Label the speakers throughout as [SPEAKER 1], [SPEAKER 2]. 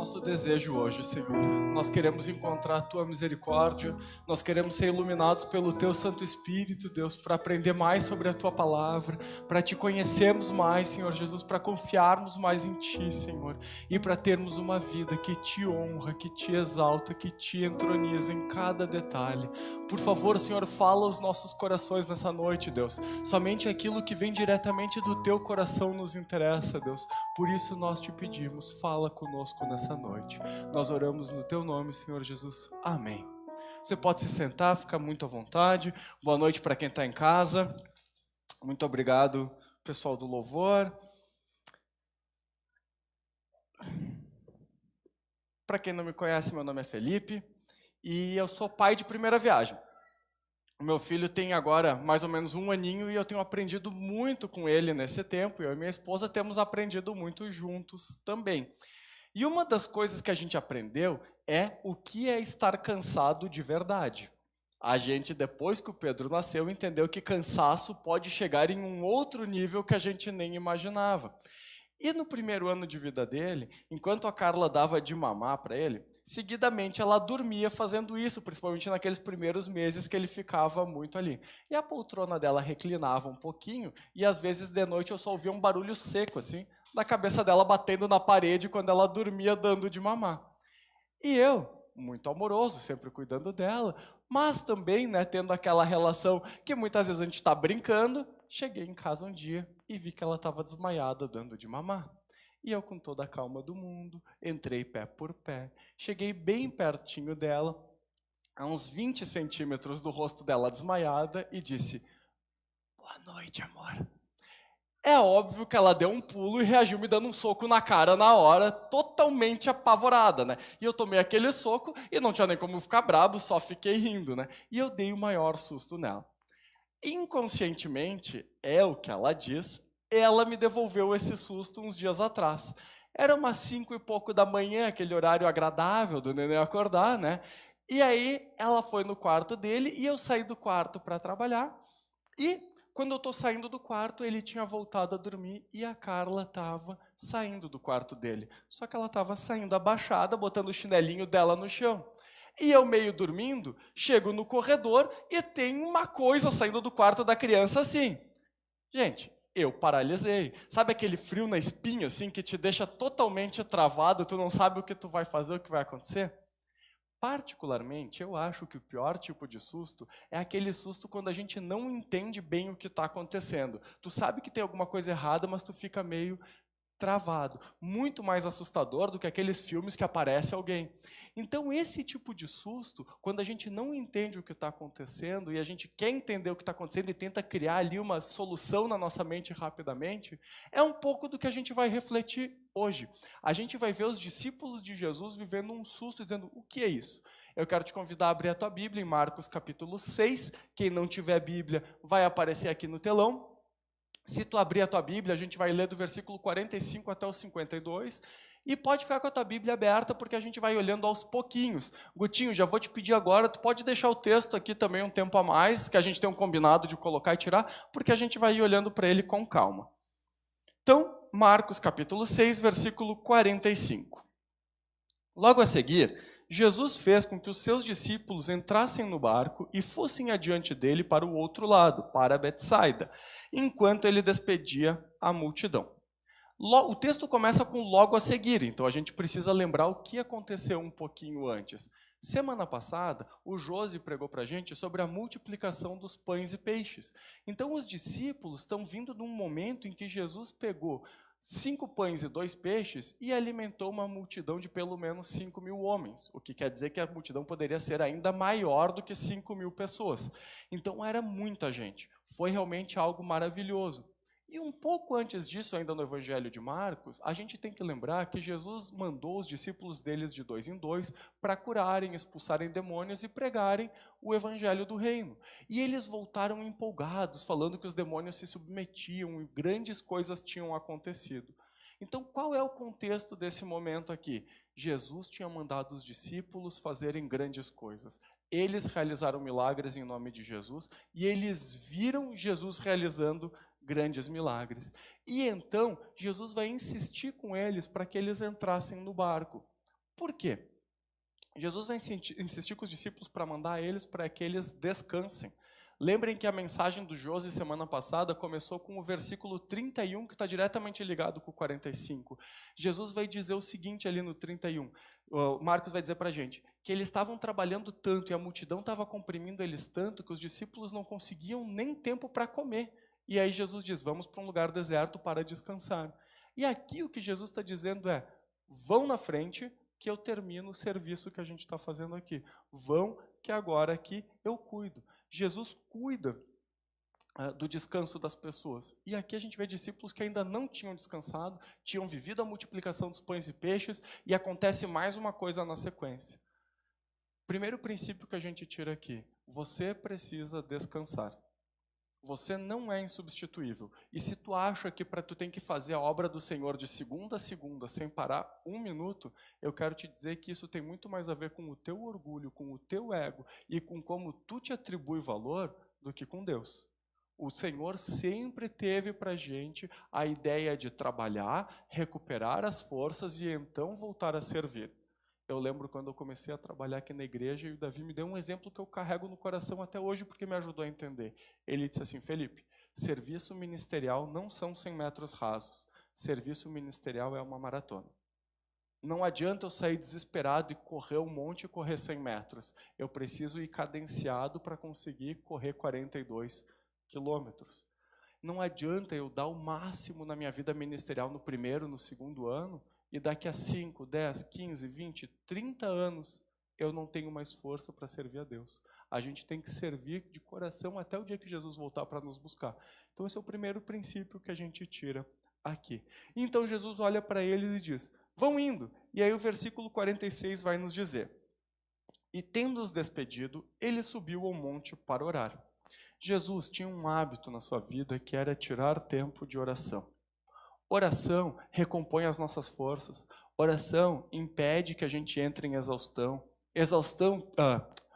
[SPEAKER 1] nosso desejo hoje, Senhor. Nós queremos encontrar a Tua misericórdia, nós queremos ser iluminados pelo Teu Santo Espírito, Deus, para aprender mais sobre a Tua palavra, para Te conhecermos mais, Senhor Jesus, para confiarmos mais em Ti, Senhor, e para termos uma vida que Te honra, que Te exalta, que Te entroniza em cada detalhe. Por favor, Senhor, fala aos nossos corações nessa noite, Deus. Somente aquilo que vem diretamente do Teu coração nos interessa, Deus. Por isso nós Te pedimos, fala conosco nessa noite. Nós oramos no Teu nome, Senhor Jesus. Amém. Você pode se sentar, fica muito à vontade. Boa noite para quem está em casa. Muito obrigado, pessoal do louvor. Para quem não me conhece, meu nome é Felipe e eu sou pai de primeira viagem. O meu filho tem agora mais ou menos 1 aninho e eu tenho aprendido muito com ele nesse tempo. Eu e minha esposa temos aprendido muito juntos também. E uma das coisas que a gente aprendeu é o que é estar cansado de verdade. A gente, depois que o Pedro nasceu, entendeu que cansaço pode chegar em um outro nível que a gente nem imaginava. E no primeiro ano de vida dele, enquanto a Carla dava de mamar para ele, seguidamente ela dormia fazendo isso, principalmente naqueles primeiros meses que ele ficava muito ali. E a poltrona dela reclinava um pouquinho, e às vezes de noite eu só ouvia um barulho seco, assim, da cabeça dela batendo na parede quando ela dormia dando de mamar. E eu, muito amoroso, sempre cuidando dela, mas também, né, tendo aquela relação que muitas vezes a gente está brincando, cheguei em casa um dia e vi que ela estava desmaiada dando de mamar. E eu, com toda a calma do mundo, entrei pé por pé, cheguei bem pertinho dela, a uns 20 centímetros do rosto dela desmaiada, e disse: "Boa noite, amor." É óbvio que ela deu um pulo e reagiu me dando um soco na cara na hora, totalmente apavorada, né? E eu tomei aquele soco e não tinha nem como ficar brabo, só fiquei rindo, né? E eu dei o maior susto nela. Inconscientemente, é o que ela diz, ela me devolveu esse susto uns dias atrás. Era umas 5 e pouco da manhã, aquele horário agradável do neném acordar, né? E aí ela foi no quarto dele e eu saí do quarto para trabalhar. E quando eu estou saindo do quarto, ele tinha voltado a dormir e a Carla estava saindo do quarto dele. Só que ela estava saindo abaixada, botando o chinelinho dela no chão. E eu, meio dormindo, chego no corredor e tem uma coisa saindo do quarto da criança assim. Gente, eu paralisei. Sabe aquele frio na espinha, assim, que te deixa totalmente travado, tu não sabe o que tu vai fazer, o que vai acontecer? Particularmente, eu acho que o pior tipo de susto é aquele susto quando a gente não entende bem o que está acontecendo. Tu sabe que tem alguma coisa errada, mas tu fica meio travado. Muito mais assustador do que aqueles filmes que aparece alguém. Então, esse tipo de susto, quando a gente não entende o que está acontecendo e a gente quer entender o que está acontecendo e tenta criar ali uma solução na nossa mente rapidamente, é um pouco do que a gente vai refletir hoje. A gente vai ver os discípulos de Jesus vivendo um susto, dizendo: o que é isso? Eu quero te convidar a abrir a tua Bíblia em Marcos capítulo 6. Quem não tiver Bíblia, vai aparecer aqui no telão. Se tu abrir a tua Bíblia, a gente vai ler do versículo 45 até o 52. E pode ficar com a tua Bíblia aberta, porque a gente vai olhando aos pouquinhos. Gutinho, já vou te pedir agora, tu pode deixar o texto aqui também um tempo a mais, que a gente tem um combinado de colocar e tirar, porque a gente vai ir olhando para ele com calma. Então, Marcos capítulo 6, versículo 45. Logo a seguir, Jesus fez com que os seus discípulos entrassem no barco e fossem adiante dele para o outro lado, para Betsaida, enquanto ele despedia a multidão. O texto começa com logo a seguir, então a gente precisa lembrar o que aconteceu um pouquinho antes. Semana passada, o Josi pregou para a gente sobre a multiplicação dos pães e peixes. Então os discípulos estão vindo num momento em que Jesus pegou 5 pães e 2 peixes e alimentou uma multidão de pelo menos 5.000 homens, o que quer dizer que a multidão poderia ser ainda maior do que 5.000 pessoas. Então era muita gente, foi realmente algo maravilhoso. E um pouco antes disso, ainda no Evangelho de Marcos, a gente tem que lembrar que Jesus mandou os discípulos deles de 2 em 2 para curarem, expulsarem demônios e pregarem o Evangelho do Reino. E eles voltaram empolgados, falando que os demônios se submetiam e grandes coisas tinham acontecido. Então, qual é o contexto desse momento aqui? Jesus tinha mandado os discípulos fazerem grandes coisas. Eles realizaram milagres em nome de Jesus e eles viram Jesus realizando grandes milagres. E então, Jesus vai insistir com eles para que eles entrassem no barco. Por quê? Jesus vai insistir com os discípulos para mandar eles para que eles descansem. Lembrem que a mensagem do Josi semana passada começou com o versículo 31, que está diretamente ligado com o 45. Jesus vai dizer o seguinte ali no 31. O Marcos vai dizer para a gente que eles estavam trabalhando tanto e a multidão estava comprimindo eles tanto que os discípulos não conseguiam nem tempo para comer. E aí Jesus diz, vamos para um lugar deserto para descansar. E aqui o que Jesus está dizendo é, vão na frente que eu termino o serviço que a gente está fazendo aqui. Vão que agora aqui eu cuido. Jesus cuida do descanso das pessoas. E aqui a gente vê discípulos que ainda não tinham descansado, tinham vivido a multiplicação dos pães e peixes, e acontece mais uma coisa na sequência. Primeiro princípio que a gente tira aqui, você precisa descansar. Você não é insubstituível. E se tu acha que tu tem que fazer a obra do Senhor de segunda a segunda, sem parar um minuto, eu quero te dizer que isso tem muito mais a ver com o teu orgulho, com o teu ego e com como tu te atribui valor do que com Deus. O Senhor sempre teve para a gente a ideia de trabalhar, recuperar as forças e então voltar a servir. Eu lembro quando eu comecei a trabalhar aqui na igreja e o Davi me deu um exemplo que eu carrego no coração até hoje porque me ajudou a entender. Ele disse assim, Felipe, serviço ministerial não são 100 metros rasos. Serviço ministerial é uma maratona. Não adianta eu sair desesperado e correr um monte e correr 100 metros. Eu preciso ir cadenciado para conseguir correr 42 quilômetros. Não adianta eu dar o máximo na minha vida ministerial no primeiro, no segundo ano, e daqui a 5, 10, 15, 20, 30 anos, eu não tenho mais força para servir a Deus. A gente tem que servir de coração até o dia que Jesus voltar para nos buscar. Então esse é o primeiro princípio que a gente tira aqui. Então Jesus olha para eles e diz, vão indo. E aí o versículo 46 vai nos dizer, e tendo-os despedido, ele subiu ao monte para orar. Jesus tinha um hábito na sua vida que era tirar tempo de oração. Oração recompõe as nossas forças. Oração impede que a gente entre em exaustão.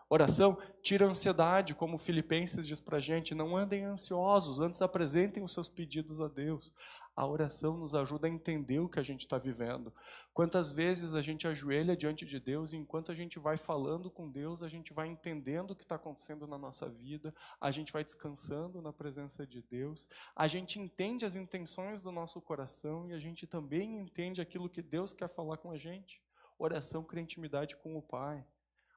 [SPEAKER 1] Oração tira a ansiedade, como Filipenses diz para a gente, não andem ansiosos, antes apresentem os seus pedidos a Deus. A oração nos ajuda a entender o que a gente está vivendo. Quantas vezes a gente ajoelha diante de Deus e enquanto a gente vai falando com Deus, a gente vai entendendo o que está acontecendo na nossa vida, a gente vai descansando na presença de Deus, a gente entende as intenções do nosso coração e a gente também entende aquilo que Deus quer falar com a gente. Oração cria intimidade com o Pai.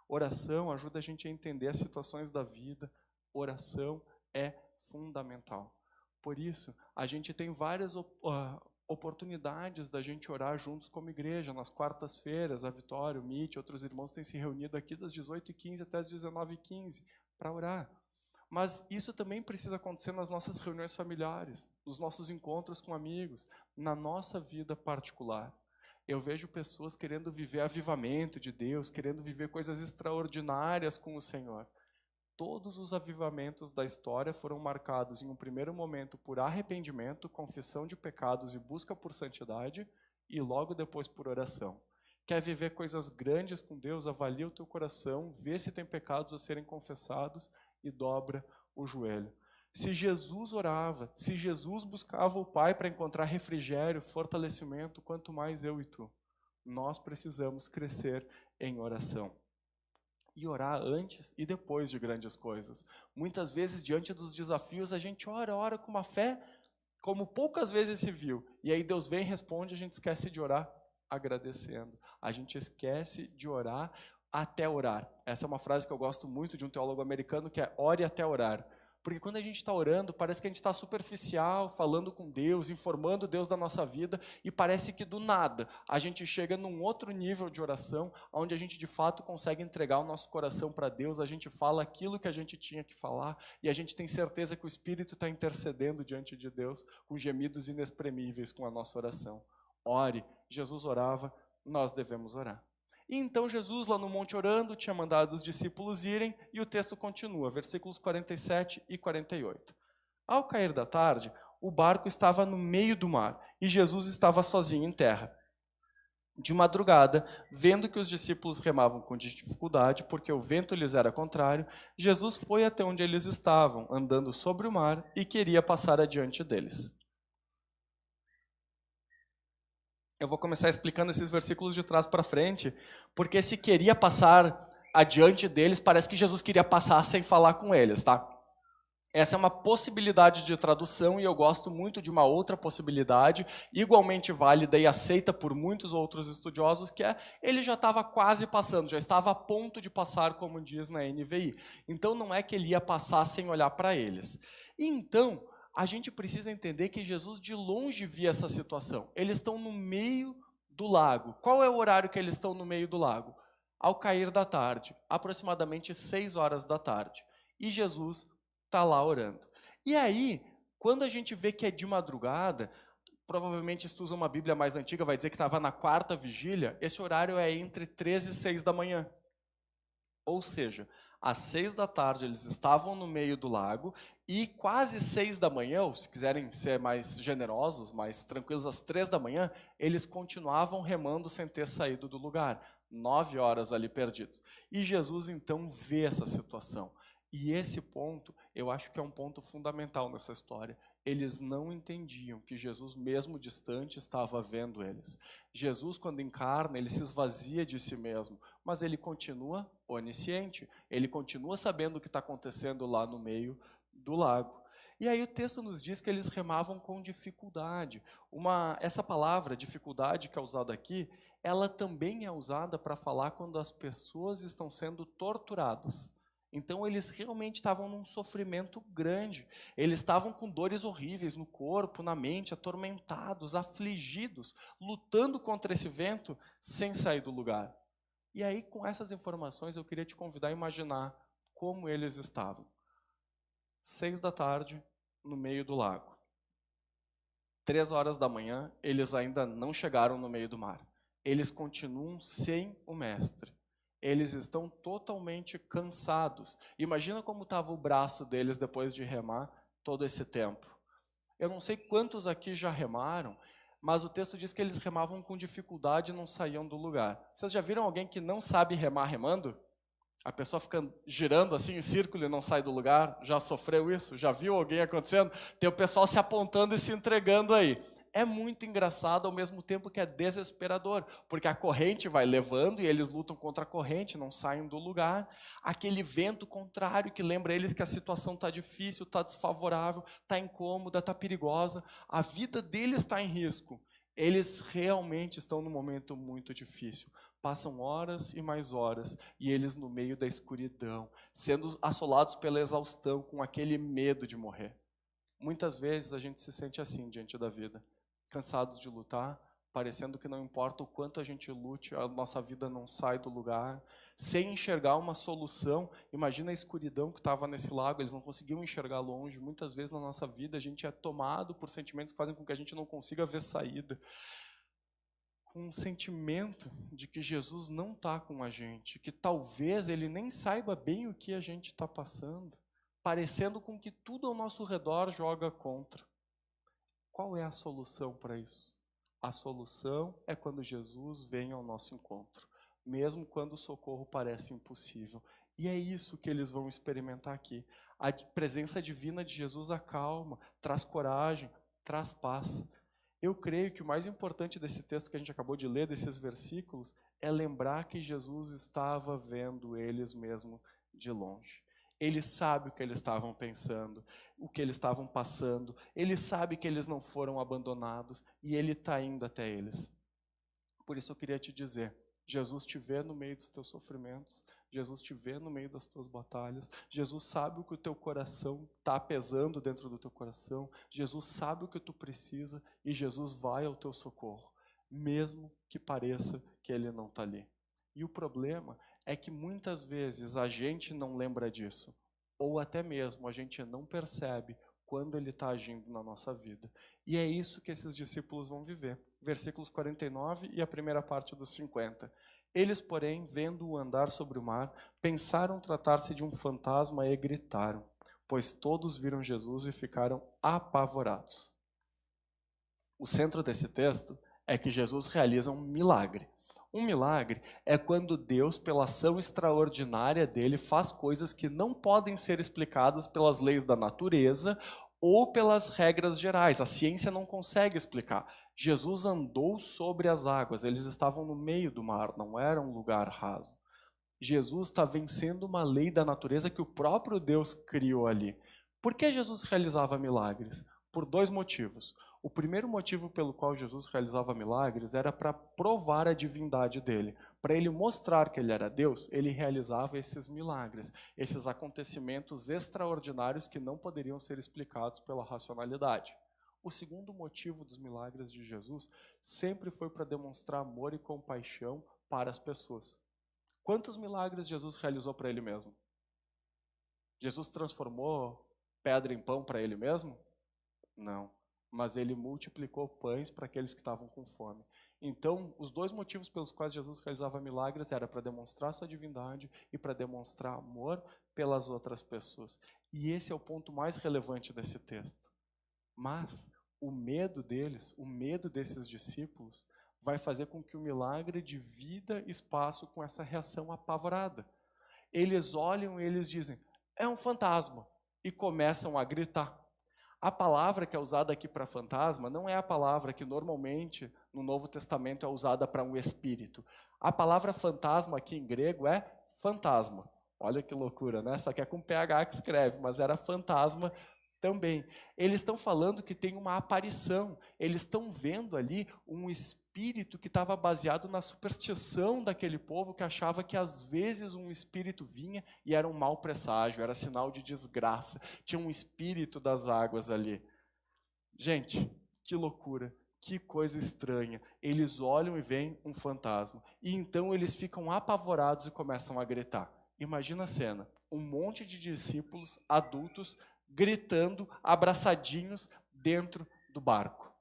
[SPEAKER 1] Oração ajuda a gente a entender as situações da vida. Oração é fundamental. Por isso, a gente tem várias oportunidades da gente orar juntos como igreja. Nas quartas-feiras, a Vitória, o Mitch, outros irmãos têm se reunido aqui das 18h15 até as 19h15 para orar. Mas isso também precisa acontecer nas nossas reuniões familiares, nos nossos encontros com amigos, na nossa vida particular. Eu vejo pessoas querendo viver avivamento de Deus, querendo viver coisas extraordinárias com o Senhor. Todos os avivamentos da história foram marcados em um primeiro momento por arrependimento, confissão de pecados e busca por santidade, e logo depois por oração. Quer viver coisas grandes com Deus? Avalia o teu coração, vê se tem pecados a serem confessados e dobra o joelho. Se Jesus orava, se Jesus buscava o Pai para encontrar refrigério, fortalecimento, quanto mais eu e tu. Nós precisamos crescer em oração. E orar antes e depois de grandes coisas. Muitas vezes, diante dos desafios, a gente ora com uma fé como poucas vezes se viu. E aí Deus vem e responde, a gente esquece de orar agradecendo. A gente esquece de orar até orar. Essa é uma frase que eu gosto muito de um teólogo americano, que é ore até orar. Porque quando a gente está orando, parece que a gente está superficial, falando com Deus, informando Deus da nossa vida, e parece que do nada a gente chega num outro nível de oração, onde a gente de fato consegue entregar o nosso coração para Deus, a gente fala aquilo que a gente tinha que falar, e a gente tem certeza que o Espírito está intercedendo diante de Deus, com gemidos inexprimíveis com a nossa oração. Ore, Jesus orava, nós devemos orar. E então Jesus, lá no monte orando, tinha mandado os discípulos irem, e o texto continua, versículos 47 e 48. Ao cair da tarde, o barco estava no meio do mar, e Jesus estava sozinho em terra. De madrugada, vendo que os discípulos remavam com dificuldade, porque o vento lhes era contrário, Jesus foi até onde eles estavam, andando sobre o mar, e queria passar adiante deles. Eu vou começar explicando esses versículos de trás para frente, porque se queria passar adiante deles, parece que Jesus queria passar sem falar com eles, tá? Essa é uma possibilidade de tradução e eu gosto muito de uma outra possibilidade, igualmente válida e aceita por muitos outros estudiosos, que é ele já estava quase passando, já estava a ponto de passar, como diz na NVI. Então não é que ele ia passar sem olhar para eles. E então, a gente precisa entender que Jesus de longe via essa situação. Eles estão no meio do lago. Qual é o horário que eles estão no meio do lago? Ao cair da tarde, aproximadamente 6 horas da tarde. E Jesus está lá orando. E aí, quando a gente vê que é de madrugada, provavelmente se tu usa uma Bíblia mais antiga, vai dizer que estava na 4ª vigília, esse horário é entre 3 e 6 da manhã. Ou seja, às 6 da tarde eles estavam no meio do lago e quase 6 da manhã, ou se quiserem ser mais generosos, mais tranquilos, às 3 da manhã, eles continuavam remando sem ter saído do lugar. 9 horas ali perdidos. E Jesus então vê essa situação. E esse ponto, eu acho que é um ponto fundamental nessa história. Eles não entendiam que Jesus, mesmo distante, estava vendo eles. Jesus, quando encarna, ele se esvazia de si mesmo, mas ele continua onisciente. Ele continua sabendo o que está acontecendo lá no meio do lago. E aí o texto nos diz que eles remavam com dificuldade. Essa palavra, dificuldade, que é usada aqui, ela também é usada para falar quando as pessoas estão sendo torturadas. Então eles realmente estavam num sofrimento grande. Eles estavam com dores horríveis no corpo, na mente, atormentados, afligidos, lutando contra esse vento sem sair do lugar. E aí, com essas informações, eu queria te convidar a imaginar como eles estavam. 6 da tarde, no meio do lago. 3 horas da manhã, eles ainda não chegaram no meio do mar. Eles continuam sem o mestre. Eles estão totalmente cansados. Imagina como estava o braço deles depois de remar todo esse tempo. Eu não sei quantos aqui já remaram, mas o texto diz que eles remavam com dificuldade e não saíam do lugar. Vocês já viram alguém que não sabe remar remando? A pessoa fica girando assim em círculo e não sai do lugar? Já sofreu isso? Já viu alguém acontecendo? Tem o pessoal se apontando e se entregando aí. É muito engraçado ao mesmo tempo que é desesperador, porque a corrente vai levando e eles lutam contra a corrente, não saem do lugar. Aquele vento contrário que lembra eles que a situação está difícil, está desfavorável, está incômoda, está perigosa. A vida deles está em risco. Eles realmente estão num momento muito difícil. Passam horas e mais horas, e eles no meio da escuridão, sendo assolados pela exaustão, com aquele medo de morrer. Muitas vezes a gente se sente assim diante da vida. Cansados de lutar, parecendo que não importa o quanto a gente lute, a nossa vida não sai do lugar, sem enxergar uma solução. Imagina a escuridão que estava nesse lago, eles não conseguiam enxergar longe. Muitas vezes na nossa vida a gente é tomado por sentimentos que fazem com que a gente não consiga ver saída. Um sentimento de que Jesus não está com a gente, que talvez Ele nem saiba bem o que a gente está passando, parecendo com que tudo ao nosso redor joga contra. Qual é a solução para isso? A solução é quando Jesus vem ao nosso encontro, mesmo quando o socorro parece impossível. E é isso que eles vão experimentar aqui. A presença divina de Jesus acalma, traz coragem, traz paz. Eu creio que o mais importante desse texto que a gente acabou de ler, desses versículos, é lembrar que Jesus estava vendo eles mesmo de longe. Ele sabe o que eles estavam pensando, o que eles estavam passando. Ele sabe que eles não foram abandonados e Ele está indo até eles. Por isso eu queria te dizer, Jesus te vê no meio dos teus sofrimentos, Jesus te vê no meio das tuas batalhas, Jesus sabe o que o teu coração está pesando dentro do teu coração, Jesus sabe o que tu precisa e Jesus vai ao teu socorro, mesmo que pareça que Ele não está ali. E o problema é que muitas vezes a gente não lembra disso, ou até mesmo a gente não percebe quando Ele está agindo na nossa vida. E é isso que esses discípulos vão viver. Versículos 49 e a primeira parte dos 50. Eles, porém, vendo-o andar sobre o mar, pensaram tratar-se de um fantasma e gritaram, pois todos viram Jesus e ficaram apavorados. O centro desse texto é que Jesus realiza um milagre. Um milagre é quando Deus, pela ação extraordinária dele, faz coisas que não podem ser explicadas pelas leis da natureza ou pelas regras gerais. A ciência não consegue explicar. Jesus andou sobre as águas, eles estavam no meio do mar, não era um lugar raso. Jesus está vencendo uma lei da natureza que o próprio Deus criou ali. Por que Jesus realizava milagres? Por dois motivos. O primeiro motivo pelo qual Jesus realizava milagres era para provar a divindade dele. Para ele mostrar que ele era Deus, ele realizava esses milagres, esses acontecimentos extraordinários que não poderiam ser explicados pela racionalidade. O segundo motivo dos milagres de Jesus sempre foi para demonstrar amor e compaixão para as pessoas. Quantos milagres Jesus realizou para ele mesmo? Jesus transformou pedra em pão para ele mesmo? Não. Mas ele multiplicou pães para aqueles que estavam com fome. Então, os dois motivos pelos quais Jesus realizava milagres era para demonstrar sua divindade e para demonstrar amor pelas outras pessoas. E esse é o ponto mais relevante desse texto. Mas o medo deles, o medo desses discípulos, vai fazer com que o milagre divida espaço com essa reação apavorada. Eles olham e eles dizem, é um fantasma, e começam a gritar. A palavra que é usada aqui para fantasma não é a palavra que normalmente no Novo Testamento é usada para um espírito. A palavra fantasma aqui em grego é fantasma. Olha que loucura, né? Só que é com PH que escreve, mas era fantasma também. Eles estão falando que tem uma aparição, eles estão vendo ali um espírito que estava baseado na superstição daquele povo que achava que às vezes um espírito vinha e era um mau presságio, era sinal de desgraça, tinha um espírito das águas ali. Gente, que loucura, que coisa estranha. Eles olham e veem um fantasma, e então eles ficam apavorados e começam a gritar. Imagina a cena, um monte de discípulos adultos gritando, abraçadinhos dentro do barco.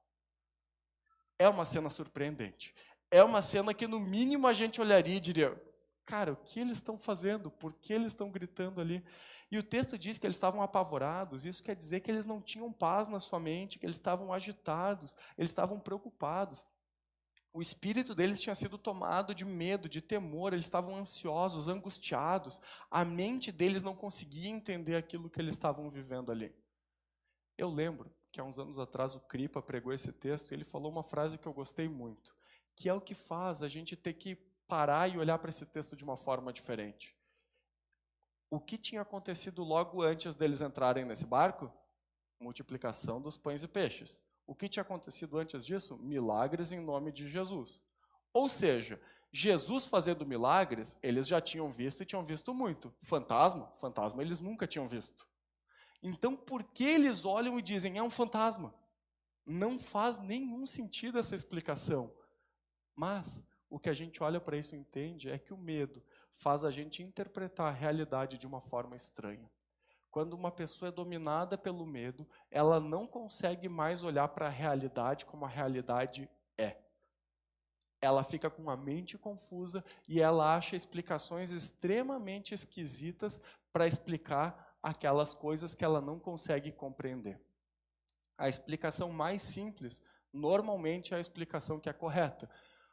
[SPEAKER 1] É uma cena surpreendente. É uma cena que no mínimo a gente olharia e diria, cara, o que eles estão fazendo? Por que eles estão gritando ali? E o texto diz que eles estavam apavorados, isso quer dizer que eles não tinham paz na sua mente, que eles estavam agitados, eles estavam preocupados. O espírito deles tinha sido tomado de medo, de temor, eles estavam ansiosos, angustiados. A mente deles não conseguia entender aquilo que eles estavam vivendo ali. Eu lembro que há uns anos atrás o Kripa pregou esse texto e ele falou uma frase que eu gostei muito, que é o que faz a gente ter que parar e olhar para esse texto de uma forma diferente. O que tinha acontecido logo antes deles entrarem nesse barco? Multiplicação dos pães e peixes. O que tinha acontecido antes disso? Milagres em nome de Jesus. Ou seja, Jesus fazendo milagres, eles já tinham visto e tinham visto muito. Fantasma eles nunca tinham visto. Então, por que eles olham e dizem, é um fantasma? Não faz nenhum sentido essa explicação. Mas, o que a gente olha para isso e entende é que o medo faz a gente interpretar a realidade de uma forma estranha. Quando uma pessoa é dominada pelo medo, ela não consegue mais olhar para a realidade como a realidade é. Ela fica com a mente confusa e ela acha explicações extremamente esquisitas para explicar aquelas coisas que ela não consegue compreender. A explicação mais simples, normalmente, é a explicação que é correta.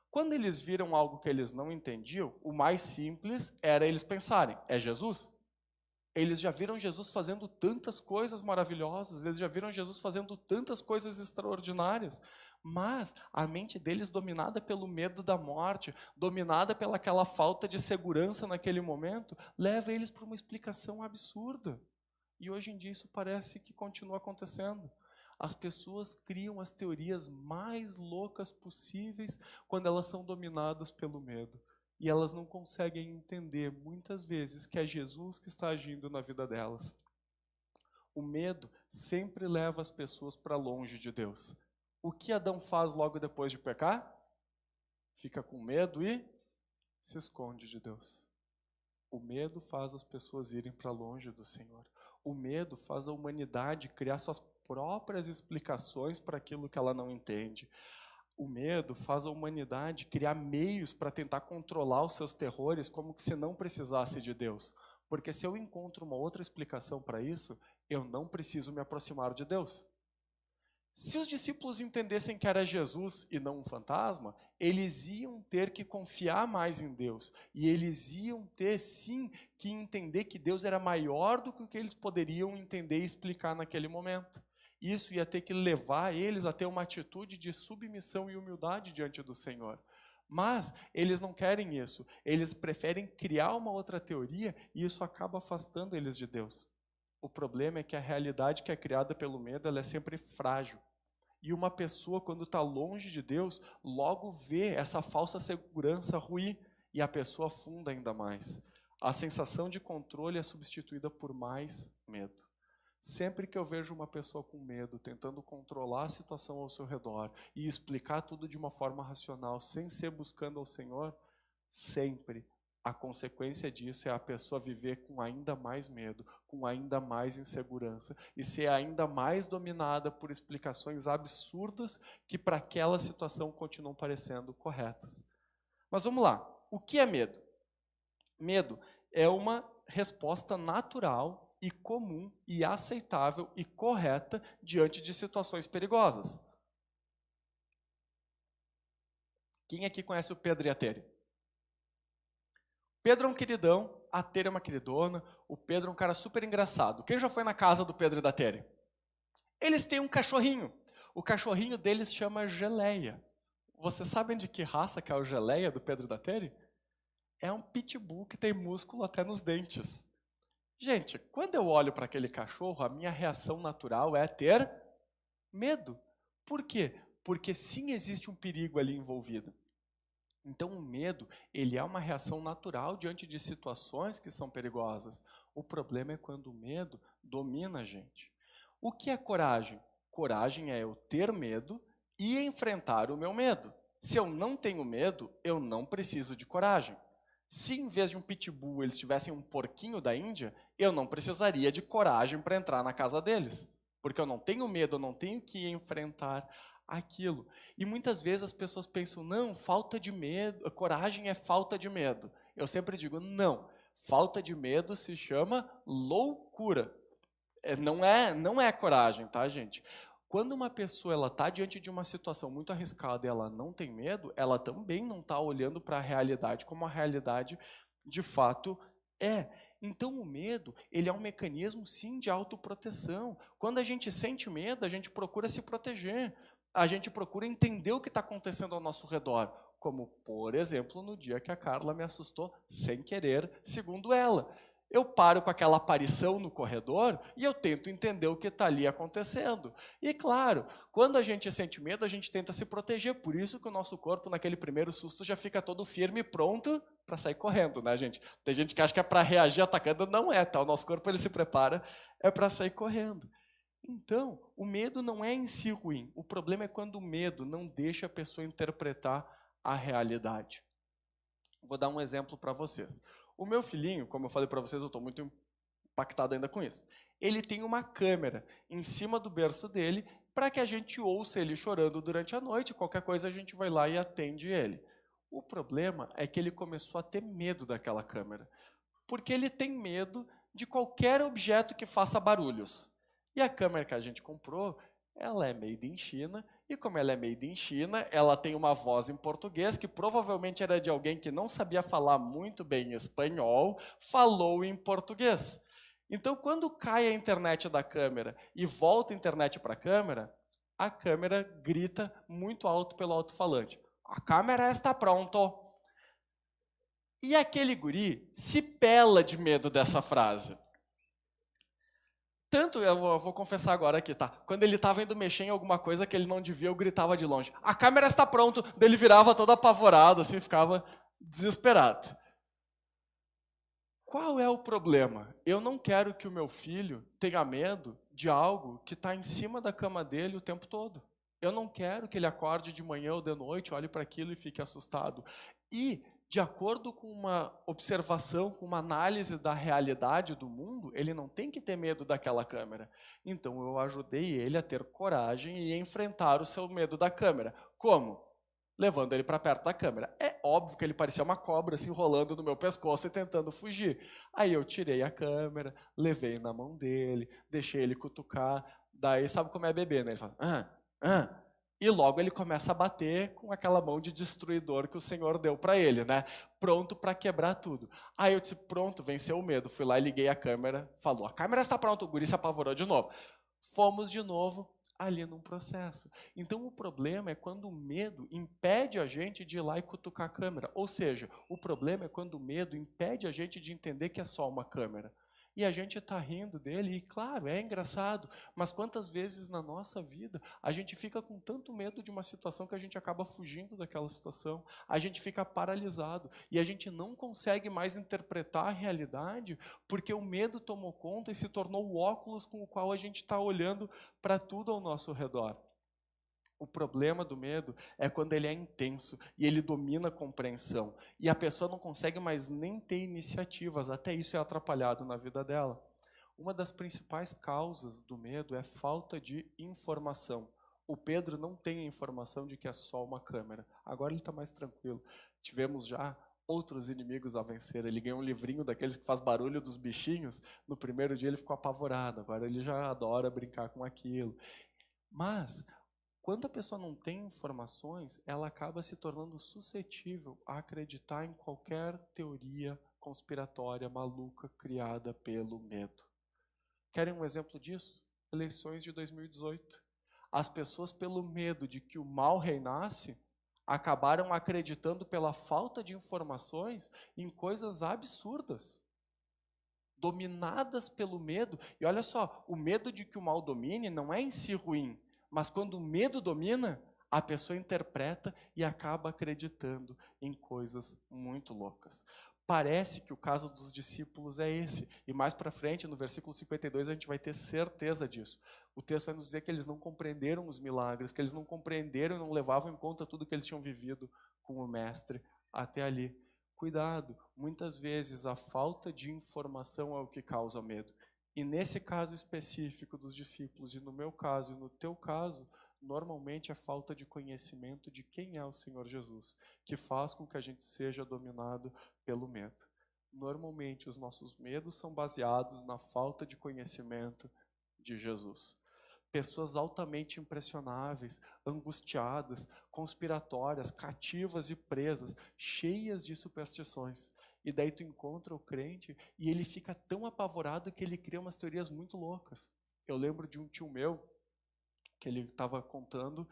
[SPEAKER 1] Quando eles viram algo que eles não entendiam, o mais simples era eles pensarem, é Jesus? Eles já viram Jesus fazendo tantas coisas maravilhosas, eles já viram Jesus fazendo tantas coisas extraordinárias, mas a mente deles, dominada pelo medo da morte, dominada pelaquela falta de segurança naquele momento, leva eles para uma explicação absurda. E hoje em dia isso parece que continua acontecendo. As pessoas criam as teorias mais loucas possíveis quando elas são dominadas pelo medo. E elas não conseguem entender, muitas vezes, que é Jesus que está agindo na vida delas. O medo sempre leva as pessoas para longe de Deus. O que Adão faz logo depois de pecar? Fica com medo e se esconde de Deus. O medo faz as pessoas irem para longe do Senhor. O medo faz a humanidade criar suas próprias explicações para aquilo que ela não entende. O medo faz a humanidade criar meios para tentar controlar os seus terrores como que se não precisasse de Deus. Porque se eu encontro uma outra explicação para isso, eu não preciso me aproximar de Deus. Se os discípulos entendessem que era Jesus e não um fantasma, eles iam ter que confiar mais em Deus. E eles iam ter, sim, que entender que Deus era maior do que o que eles poderiam entender e explicar naquele momento. Isso ia ter que levar eles a ter uma atitude de submissão e humildade diante do Senhor. Mas eles não querem isso. Eles preferem criar uma outra teoria e isso acaba afastando eles de Deus. O problema é que a realidade que é criada pelo medo, ela é sempre frágil. E uma pessoa, quando está longe de Deus, logo vê essa falsa segurança ruir e a pessoa afunda ainda mais. A sensação de controle é substituída por mais medo. Sempre que eu vejo uma pessoa com medo, tentando controlar a situação ao seu redor e explicar tudo de uma forma racional, sem ser buscando ao Senhor, sempre a consequência disso é a pessoa viver com ainda mais medo, com ainda mais insegurança e ser ainda mais dominada por explicações absurdas que para aquela situação continuam parecendo corretas. Mas vamos lá, o que é medo? Medo é uma resposta natural e comum e aceitável e correta diante de situações perigosas. Quem aqui conhece o Pedro e a Tere? Pedro é um queridão, a Tere é uma queridona, o Pedro é um cara super engraçado. Quem já foi na casa do Pedro e da Tere? Eles têm um cachorrinho. O cachorrinho deles chama Geleia. Vocês sabem de que raça que é o Geleia do Pedro e da Tere? É um pitbull que tem músculo até nos dentes. Gente, quando eu olho para aquele cachorro, a minha reação natural é ter medo. Por quê? Porque sim existe um perigo ali envolvido. Então o medo, ele é uma reação natural diante de situações que são perigosas. O problema é quando o medo domina a gente. O que é coragem? Coragem é eu ter medo e enfrentar o meu medo. Se eu não tenho medo, eu não preciso de coragem. Se em vez de um pitbull eles tivessem um porquinho da Índia, eu não precisaria de coragem para entrar na casa deles. Porque eu não tenho medo, eu não tenho que enfrentar aquilo. E muitas vezes as pessoas pensam, não, falta de medo, coragem é falta de medo. Eu sempre digo, não, falta de medo se chama loucura. Não é coragem, tá, gente? Quando uma pessoa está diante de uma situação muito arriscada e ela não tem medo, ela também não está olhando para a realidade como a realidade de fato é. Então o medo, ele é um mecanismo sim de autoproteção. Quando a gente sente medo, a gente procura se proteger. A gente procura entender o que está acontecendo ao nosso redor. Como, por exemplo, no dia que a Carla me assustou sem querer, segundo ela. Eu paro com aquela aparição no corredor e eu tento entender o que está ali acontecendo. E claro, quando a gente sente medo, a gente tenta se proteger. Por isso que o nosso corpo, naquele primeiro susto, já fica todo firme e pronto para sair correndo, né, gente? Tem gente que acha que é para reagir atacando, não é, tá? O nosso corpo ele se prepara, é para sair correndo. Então, o medo não é em si ruim. O problema é quando o medo não deixa a pessoa interpretar a realidade. Vou dar um exemplo para vocês. O meu filhinho, como eu falei para vocês, eu estou muito impactado ainda com isso. Ele tem uma câmera em cima do berço dele para que a gente ouça ele chorando durante a noite. Qualquer coisa a gente vai lá e atende ele. O problema é que ele começou a ter medo daquela câmera. Porque ele tem medo de qualquer objeto que faça barulhos. E a câmera que a gente comprou, ela é made in China, e como ela é made in China, ela tem uma voz em português, que provavelmente era de alguém que não sabia falar muito bem espanhol, falou em português. Então, quando cai a internet da câmera e volta a internet para a câmera grita muito alto pelo alto-falante. A câmera está pronta. E aquele guri se pela de medo dessa frase. Tanto, eu vou confessar agora aqui, tá? Quando ele estava indo mexer em alguma coisa que ele não devia, eu gritava de longe. A câmera está pronta. Daí ele virava todo apavorado, assim, ficava desesperado. Qual é o problema? Eu não quero que o meu filho tenha medo de algo que está em cima da cama dele o tempo todo. Eu não quero que ele acorde de manhã ou de noite, olhe para aquilo e fique assustado. E, de acordo com uma observação, com uma análise da realidade do mundo, ele não tem que ter medo daquela câmera. Então, eu ajudei ele a ter coragem e enfrentar o seu medo da câmera. Como? Levando ele para perto da câmera. É óbvio que ele parecia uma cobra se enrolando no meu pescoço e tentando fugir. Aí eu tirei a câmera, levei na mão dele, deixei ele cutucar. Daí, sabe como é bebê, né? Ele fala, E logo ele começa a bater com aquela mão de destruidor que o Senhor deu para ele, né? Pronto para quebrar tudo. Aí eu disse, pronto, venceu o medo. Fui lá e liguei a câmera, falou, a câmera está pronta. O guri se apavorou de novo. fomos de novo ali num processo. Então o problema é quando o medo impede a gente de ir lá e cutucar a câmera. Ou seja, o problema é quando o medo impede a gente de entender que é só uma câmera. E a gente está rindo dele, e claro, é engraçado, mas quantas vezes na nossa vida a gente fica com tanto medo de uma situação que a gente acaba fugindo daquela situação, a gente fica paralisado e a gente não consegue mais interpretar a realidade porque o medo tomou conta e se tornou o óculos com o qual a gente está olhando para tudo ao nosso redor. O problema do medo é quando ele é intenso e ele domina a compreensão. E a pessoa não consegue mais nem ter iniciativas, até isso é atrapalhado na vida dela. Uma das principais causas do medo é falta de informação. O Pedro não tem a informação de que é só uma câmera. Agora ele está mais tranquilo. Tivemos já outros inimigos a vencer. Ele ganhou um livrinho daqueles que faz barulho dos bichinhos. No primeiro dia ele ficou apavorado, agora ele já adora brincar com aquilo. Mas quando a pessoa não tem informações, ela acaba se tornando suscetível a acreditar em qualquer teoria conspiratória maluca criada pelo medo. Querem um exemplo disso? Eleições de 2018. As pessoas, pelo medo de que o mal reinasse, acabaram acreditando pela falta de informações em coisas absurdas. Dominadas pelo medo. E olha só, o medo de que o mal domine não é em si ruim. Mas quando o medo domina, a pessoa interpreta e acaba acreditando em coisas muito loucas. Parece que o caso dos discípulos é esse. E mais para frente, no versículo 52, a gente vai ter certeza disso. O texto vai nos dizer que eles não compreenderam os milagres, que eles não compreenderam e não levavam em conta tudo que eles tinham vivido com o Mestre até ali. Cuidado, muitas vezes a falta de informação é o que causa medo. E nesse caso específico dos discípulos, e no meu caso e no teu caso, normalmente é falta de conhecimento de quem é o Senhor Jesus, que faz com que a gente seja dominado pelo medo. Normalmente os nossos medos são baseados na falta de conhecimento de Jesus. Pessoas altamente impressionáveis, angustiadas, conspiratórias, cativas e presas, cheias de superstições. E daí tu encontra o crente e ele fica tão apavorado que ele cria umas teorias muito loucas. Eu lembro de um tio meu, que ele estava contando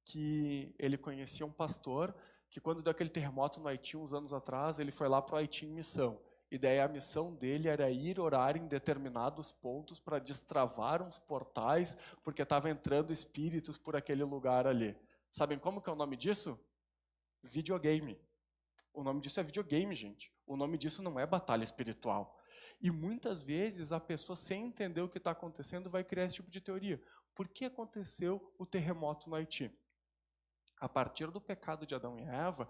[SPEAKER 1] que ele conhecia um pastor que quando deu aquele terremoto no Haiti uns anos atrás, ele foi lá para o Haiti em missão. E daí a missão dele era ir orar em determinados pontos para destravar uns portais, porque estava entrando espíritos por aquele lugar ali. Sabem como que é o nome disso? Videogame. O nome disso é videogame, gente. O nome disso não é batalha espiritual. E muitas vezes a pessoa, sem entender o que está acontecendo, vai criar esse tipo de teoria. Por que aconteceu o terremoto no Haiti? A partir do pecado de Adão e Eva,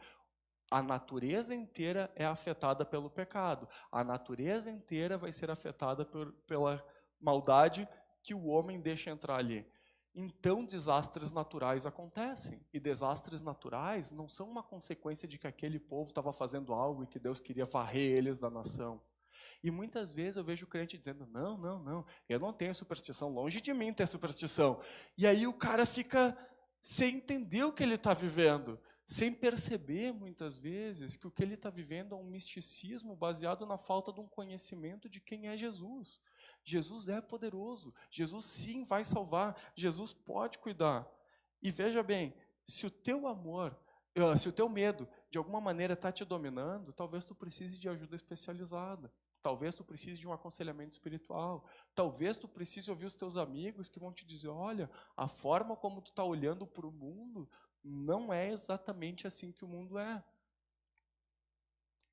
[SPEAKER 1] a natureza inteira é afetada pelo pecado. A natureza inteira vai ser afetada pela maldade que o homem deixa entrar ali. Então, desastres naturais acontecem. E desastres naturais não são uma consequência de que aquele povo estava fazendo algo e que Deus queria varrer eles da nação. E muitas vezes eu vejo o crente dizendo, não, eu não tenho superstição, longe de mim ter superstição. E aí o cara fica sem entender o que ele está vivendo, sem perceber muitas vezes que o que ele está vivendo é um misticismo baseado na falta de um conhecimento de quem é Jesus. Jesus é poderoso, Jesus sim vai salvar, Jesus pode cuidar. E veja bem, se o teu medo de alguma maneira está te dominando, talvez tu precise de ajuda especializada. Talvez tu precise de um aconselhamento espiritual. Talvez tu precise ouvir os teus amigos que vão te dizer, olha, a forma como tu está olhando para o mundo não é exatamente assim que o mundo é.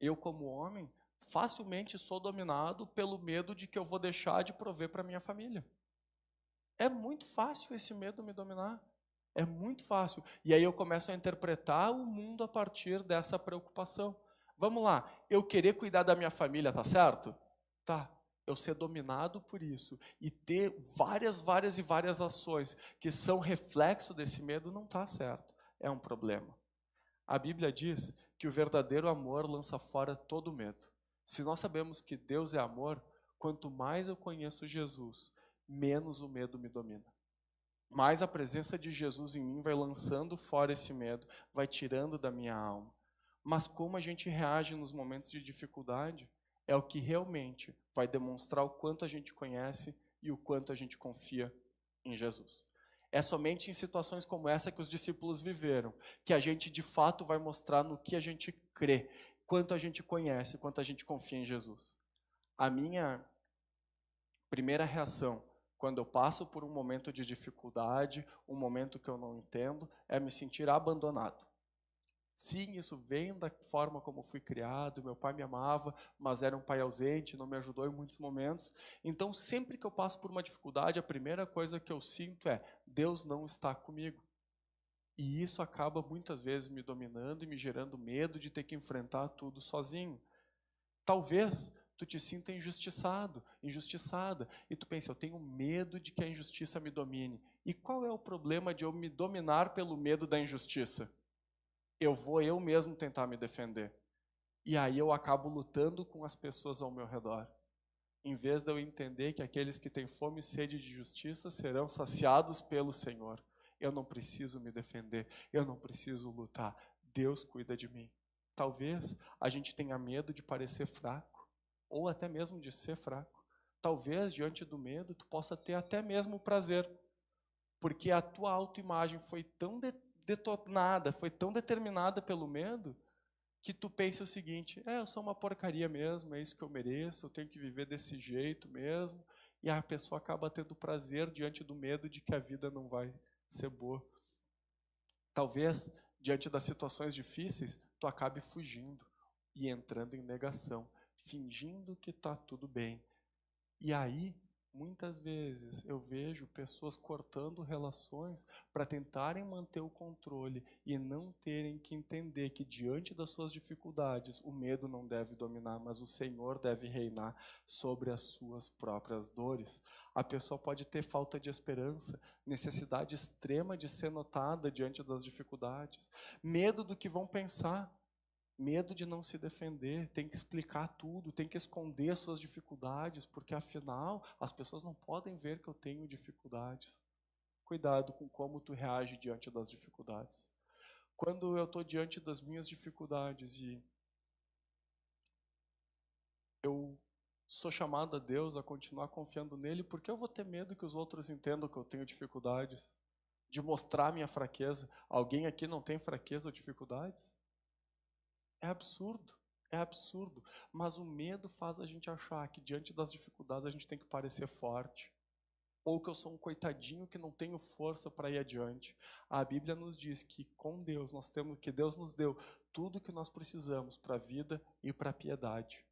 [SPEAKER 1] Eu, como homem, facilmente sou dominado pelo medo de que eu vou deixar de prover para minha família. É muito fácil esse medo me dominar. É muito fácil. E aí eu começo a interpretar o mundo a partir dessa preocupação. Vamos lá, eu querer cuidar da minha família, tá certo? Tá. Eu ser dominado por isso e ter várias ações que são reflexo desse medo não tá certo. É um problema. A Bíblia diz que o verdadeiro amor lança fora todo medo. Se nós sabemos que Deus é amor, quanto mais eu conheço Jesus, menos o medo me domina. Mais a presença de Jesus em mim vai lançando fora esse medo, vai tirando da minha alma. Mas como a gente reage nos momentos de dificuldade é o que realmente vai demonstrar o quanto a gente conhece e o quanto a gente confia em Jesus. É somente em situações como essa que os discípulos viveram, que a gente de fato vai mostrar no que a gente crê, quanto a gente conhece, quanto a gente confia em Jesus. A minha primeira reação, quando eu passo por um momento de dificuldade, um momento que eu não entendo, é me sentir abandonado. Sim, isso vem da forma como fui criado, meu pai me amava, mas era um pai ausente, não me ajudou em muitos momentos. Então, sempre que eu passo por uma dificuldade, a primeira coisa que eu sinto é, Deus não está comigo. E isso acaba muitas vezes me dominando e me gerando medo de ter que enfrentar tudo sozinho. Talvez tu te sinta injustiçado, injustiçada, e tu pensa, eu tenho medo de que a injustiça me domine. E qual é o problema de eu me dominar pelo medo da injustiça? Eu vou eu mesmo tentar me defender. E aí eu acabo lutando com as pessoas ao meu redor. Em vez de eu entender que aqueles que têm fome e sede de justiça serão saciados pelo Senhor. Eu não preciso me defender, eu não preciso lutar. Deus cuida de mim. Talvez a gente tenha medo de parecer fraco, ou até mesmo de ser fraco. Talvez, diante do medo, tu possa ter até mesmo prazer, porque a tua autoimagem foi tão detonada, foi tão determinada pelo medo, que tu pensa o seguinte, eu sou uma porcaria mesmo, é isso que eu mereço, eu tenho que viver desse jeito mesmo, e a pessoa acaba tendo prazer diante do medo de que a vida não vai ser boa. Talvez, diante das situações difíceis, tu acabe fugindo e entrando em negação, fingindo que está tudo bem. E aí, muitas vezes, eu vejo pessoas cortando relações para tentarem manter o controle e não terem que entender que, diante das suas dificuldades, o medo não deve dominar, mas o Senhor deve reinar sobre as suas próprias dores. A pessoa pode ter falta de esperança, necessidade extrema de ser notada diante das dificuldades, medo do que vão pensar. Medo de não se defender, tem que explicar tudo, tem que esconder suas dificuldades, porque afinal as pessoas não podem ver que eu tenho dificuldades. Cuidado com como tu reage diante das dificuldades. Quando eu estou diante das minhas dificuldades e eu sou chamado a Deus a continuar confiando nele, porque eu vou ter medo que os outros entendam que eu tenho dificuldades? De mostrar minha fraqueza. Alguém aqui não tem fraqueza ou dificuldades? É absurdo, mas o medo faz a gente achar que diante das dificuldades a gente tem que parecer forte, ou que eu sou um coitadinho que não tenho força para ir adiante. A Bíblia nos diz que com Deus que Deus nos deu tudo o que nós precisamos para a vida e para a piedade.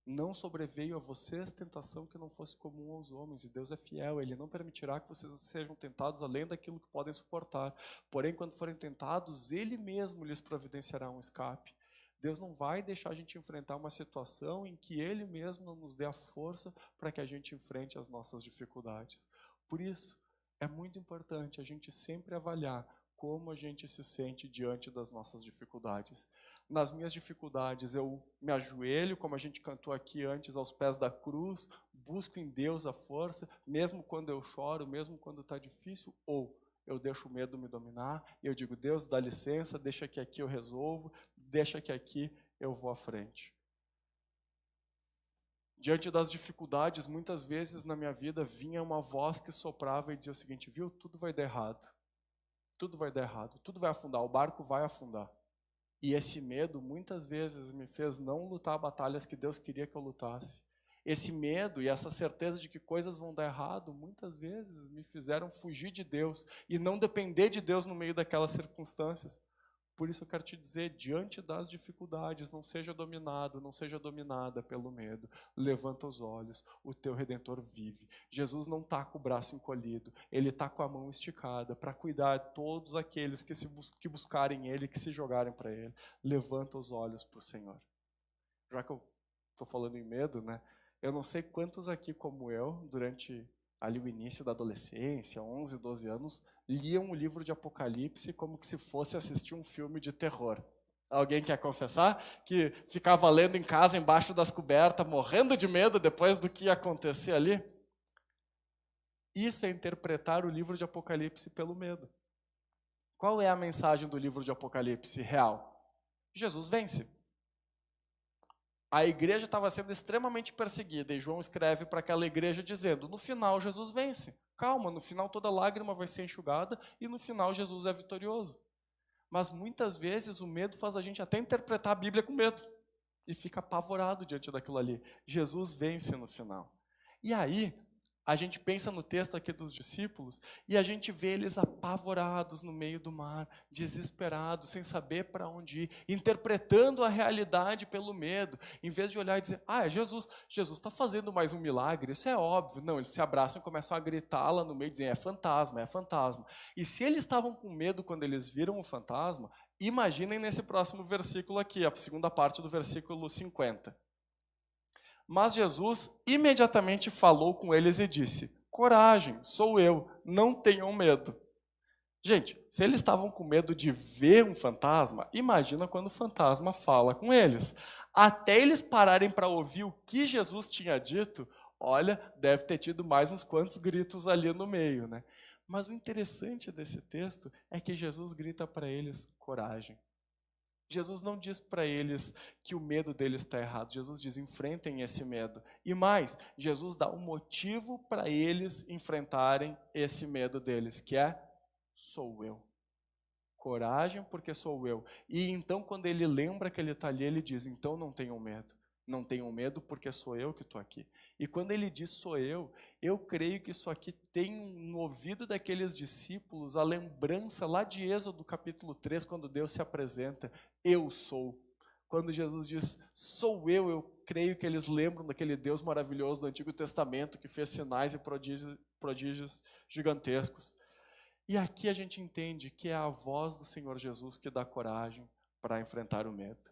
[SPEAKER 1] Não sobreveio a vocês tentação que não fosse comum aos homens, e Deus é fiel, Ele não permitirá que vocês sejam tentados além daquilo que podem suportar. Porém, quando forem tentados, Ele mesmo lhes providenciará um escape. Deus não vai deixar a gente enfrentar uma situação em que Ele mesmo não nos dê a força para que a gente enfrente as nossas dificuldades. Por isso, é muito importante a gente sempre avaliar como a gente se sente diante das nossas dificuldades. Nas minhas dificuldades, eu me ajoelho, como a gente cantou aqui antes, aos pés da cruz, busco em Deus a força, mesmo quando eu choro, mesmo quando está difícil, ou eu deixo o medo me dominar, e eu digo, Deus, dá licença, deixa que aqui eu resolvo, deixa que aqui eu vou à frente. Diante das dificuldades, muitas vezes na minha vida, vinha uma voz que soprava e dizia o seguinte, viu, tudo vai dar errado, tudo vai dar errado, tudo vai afundar, o barco vai afundar. E esse medo, muitas vezes, me fez não lutar batalhas que Deus queria que eu lutasse. Esse medo e essa certeza de que coisas vão dar errado, muitas vezes me fizeram fugir de Deus e não depender de Deus no meio daquelas circunstâncias. Por isso eu quero te dizer, diante das dificuldades, não seja dominado, não seja dominada pelo medo. Levanta os olhos, o teu Redentor vive. Jesus não está com o braço encolhido, Ele está com a mão esticada para cuidar de todos aqueles que buscarem Ele, que se jogarem para Ele. Levanta os olhos para o Senhor. Já que eu estou falando em medo, né? Eu não sei quantos aqui como eu, durante ali o início da adolescência, 11, 12 anos, liam o livro de Apocalipse como que se fosse assistir um filme de terror. Alguém quer confessar? Que ficava lendo em casa, embaixo das cobertas, morrendo de medo depois do que ia acontecer ali? Isso é interpretar o livro de Apocalipse pelo medo. Qual é a mensagem do livro de Apocalipse real? Jesus vence. A igreja estava sendo extremamente perseguida, e João escreve para aquela igreja dizendo, no final Jesus vence. Calma, no final toda lágrima vai ser enxugada, e no final Jesus é vitorioso. Mas muitas vezes o medo faz a gente até interpretar a Bíblia com medo, e fica apavorado diante daquilo ali. Jesus vence no final. E aí, a gente pensa no texto aqui dos discípulos e a gente vê eles apavorados no meio do mar, desesperados, sem saber para onde ir, interpretando a realidade pelo medo, em vez de olhar e dizer, é Jesus, Jesus está fazendo mais um milagre, isso é óbvio. Não, eles se abraçam e começam a gritar lá no meio, dizendo, é fantasma, é fantasma. E se eles estavam com medo quando eles viram o fantasma, imaginem nesse próximo versículo aqui, a segunda parte do versículo 50. Mas Jesus imediatamente falou com eles e disse, coragem, sou eu, não tenham medo. Gente, se eles estavam com medo de ver um fantasma, imagina quando o fantasma fala com eles. Até eles pararem para ouvir o que Jesus tinha dito, olha, deve ter tido mais uns quantos gritos ali no meio, né? Mas o interessante desse texto é que Jesus grita para eles, coragem. Jesus não diz para eles que o medo deles está errado. Jesus diz, enfrentem esse medo. E mais, Jesus dá um motivo para eles enfrentarem esse medo deles, que é, sou eu. Coragem, porque sou eu. E então, quando ele lembra que ele está ali, ele diz, então não tenham medo. Não tenham medo, porque sou eu que estou aqui. E quando ele diz sou eu creio que isso aqui tem no ouvido daqueles discípulos a lembrança lá de Êxodo capítulo 3, quando Deus se apresenta, eu sou. Quando Jesus diz, sou eu creio que eles lembram daquele Deus maravilhoso do Antigo Testamento, que fez sinais e prodígios gigantescos. E aqui a gente entende que é a voz do Senhor Jesus que dá coragem para enfrentar o medo.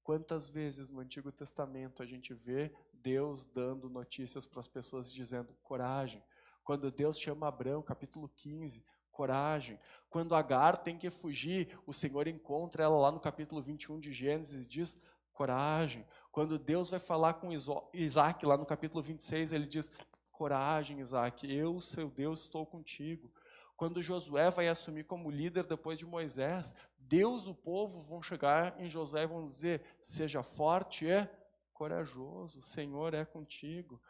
[SPEAKER 1] Quantas vezes no Antigo Testamento a gente vê Deus dando notícias para as pessoas dizendo, coragem. Quando Deus chama Abrão, capítulo 15, coragem. Quando Agar tem que fugir, o Senhor encontra ela lá no capítulo 21 de Gênesis e diz, coragem. Quando Deus vai falar com Isaac, lá no capítulo 26, ele diz, coragem, Isaac, eu, seu Deus, estou contigo. Quando Josué vai assumir como líder depois de Moisés, Deus, o povo, vão chegar em Josué e vão dizer, seja forte e corajoso, o Senhor é contigo.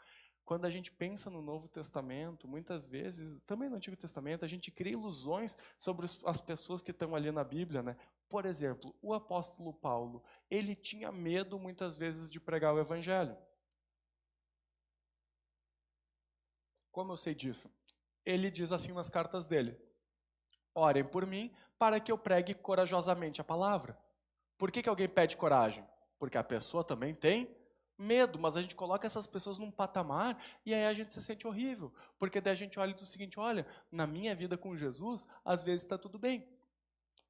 [SPEAKER 1] Quando a gente pensa no Novo Testamento, muitas vezes, também no Antigo Testamento, a gente cria ilusões sobre as pessoas que estão ali na Bíblia, né? Por exemplo, o apóstolo Paulo, ele tinha medo muitas vezes de pregar o Evangelho. Como eu sei disso? Ele diz assim nas cartas dele, orem por mim para que eu pregue corajosamente a palavra. Por que alguém pede coragem? Porque a pessoa também tem medo, mas a gente coloca essas pessoas num patamar e aí a gente se sente horrível. Porque daí a gente olha e diz o seguinte, olha, na minha vida com Jesus, às vezes está tudo bem.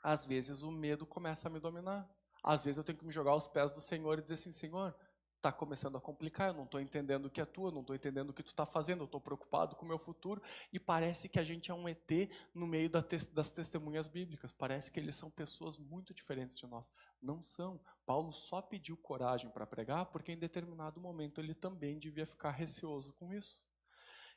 [SPEAKER 1] Às vezes o medo começa a me dominar. Às vezes eu tenho que me jogar aos pés do Senhor e dizer assim, Senhor, está começando a complicar, eu não estou entendendo o que é tua, não estou entendendo o que tu está fazendo, eu estou preocupado com o meu futuro, e parece que a gente é um ET no meio das testemunhas bíblicas, parece que eles são pessoas muito diferentes de nós. Não são. Paulo só pediu coragem para pregar, porque em determinado momento ele também devia ficar receoso com isso.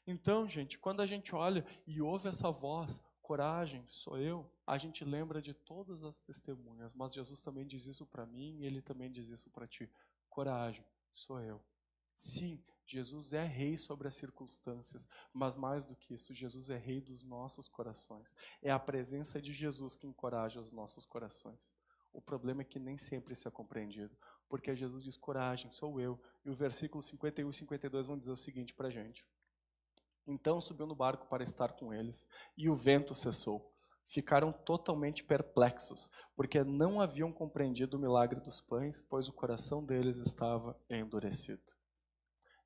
[SPEAKER 1] Então, gente, quando a gente olha e ouve essa voz, coragem, sou eu, a gente lembra de todas as testemunhas, mas Jesus também diz isso para mim e ele também diz isso para ti. Coragem, sou eu. Sim, Jesus é rei sobre as circunstâncias, mas mais do que isso, Jesus é rei dos nossos corações. É a presença de Jesus que encoraja os nossos corações. O problema é que nem sempre isso é compreendido, porque Jesus diz, coragem, sou eu. E o versículo 51 e 52 vão dizer o seguinte para a gente. Então subiu no barco para estar com eles, e o vento cessou. Ficaram totalmente perplexos, porque não haviam compreendido o milagre dos pães, pois o coração deles estava endurecido.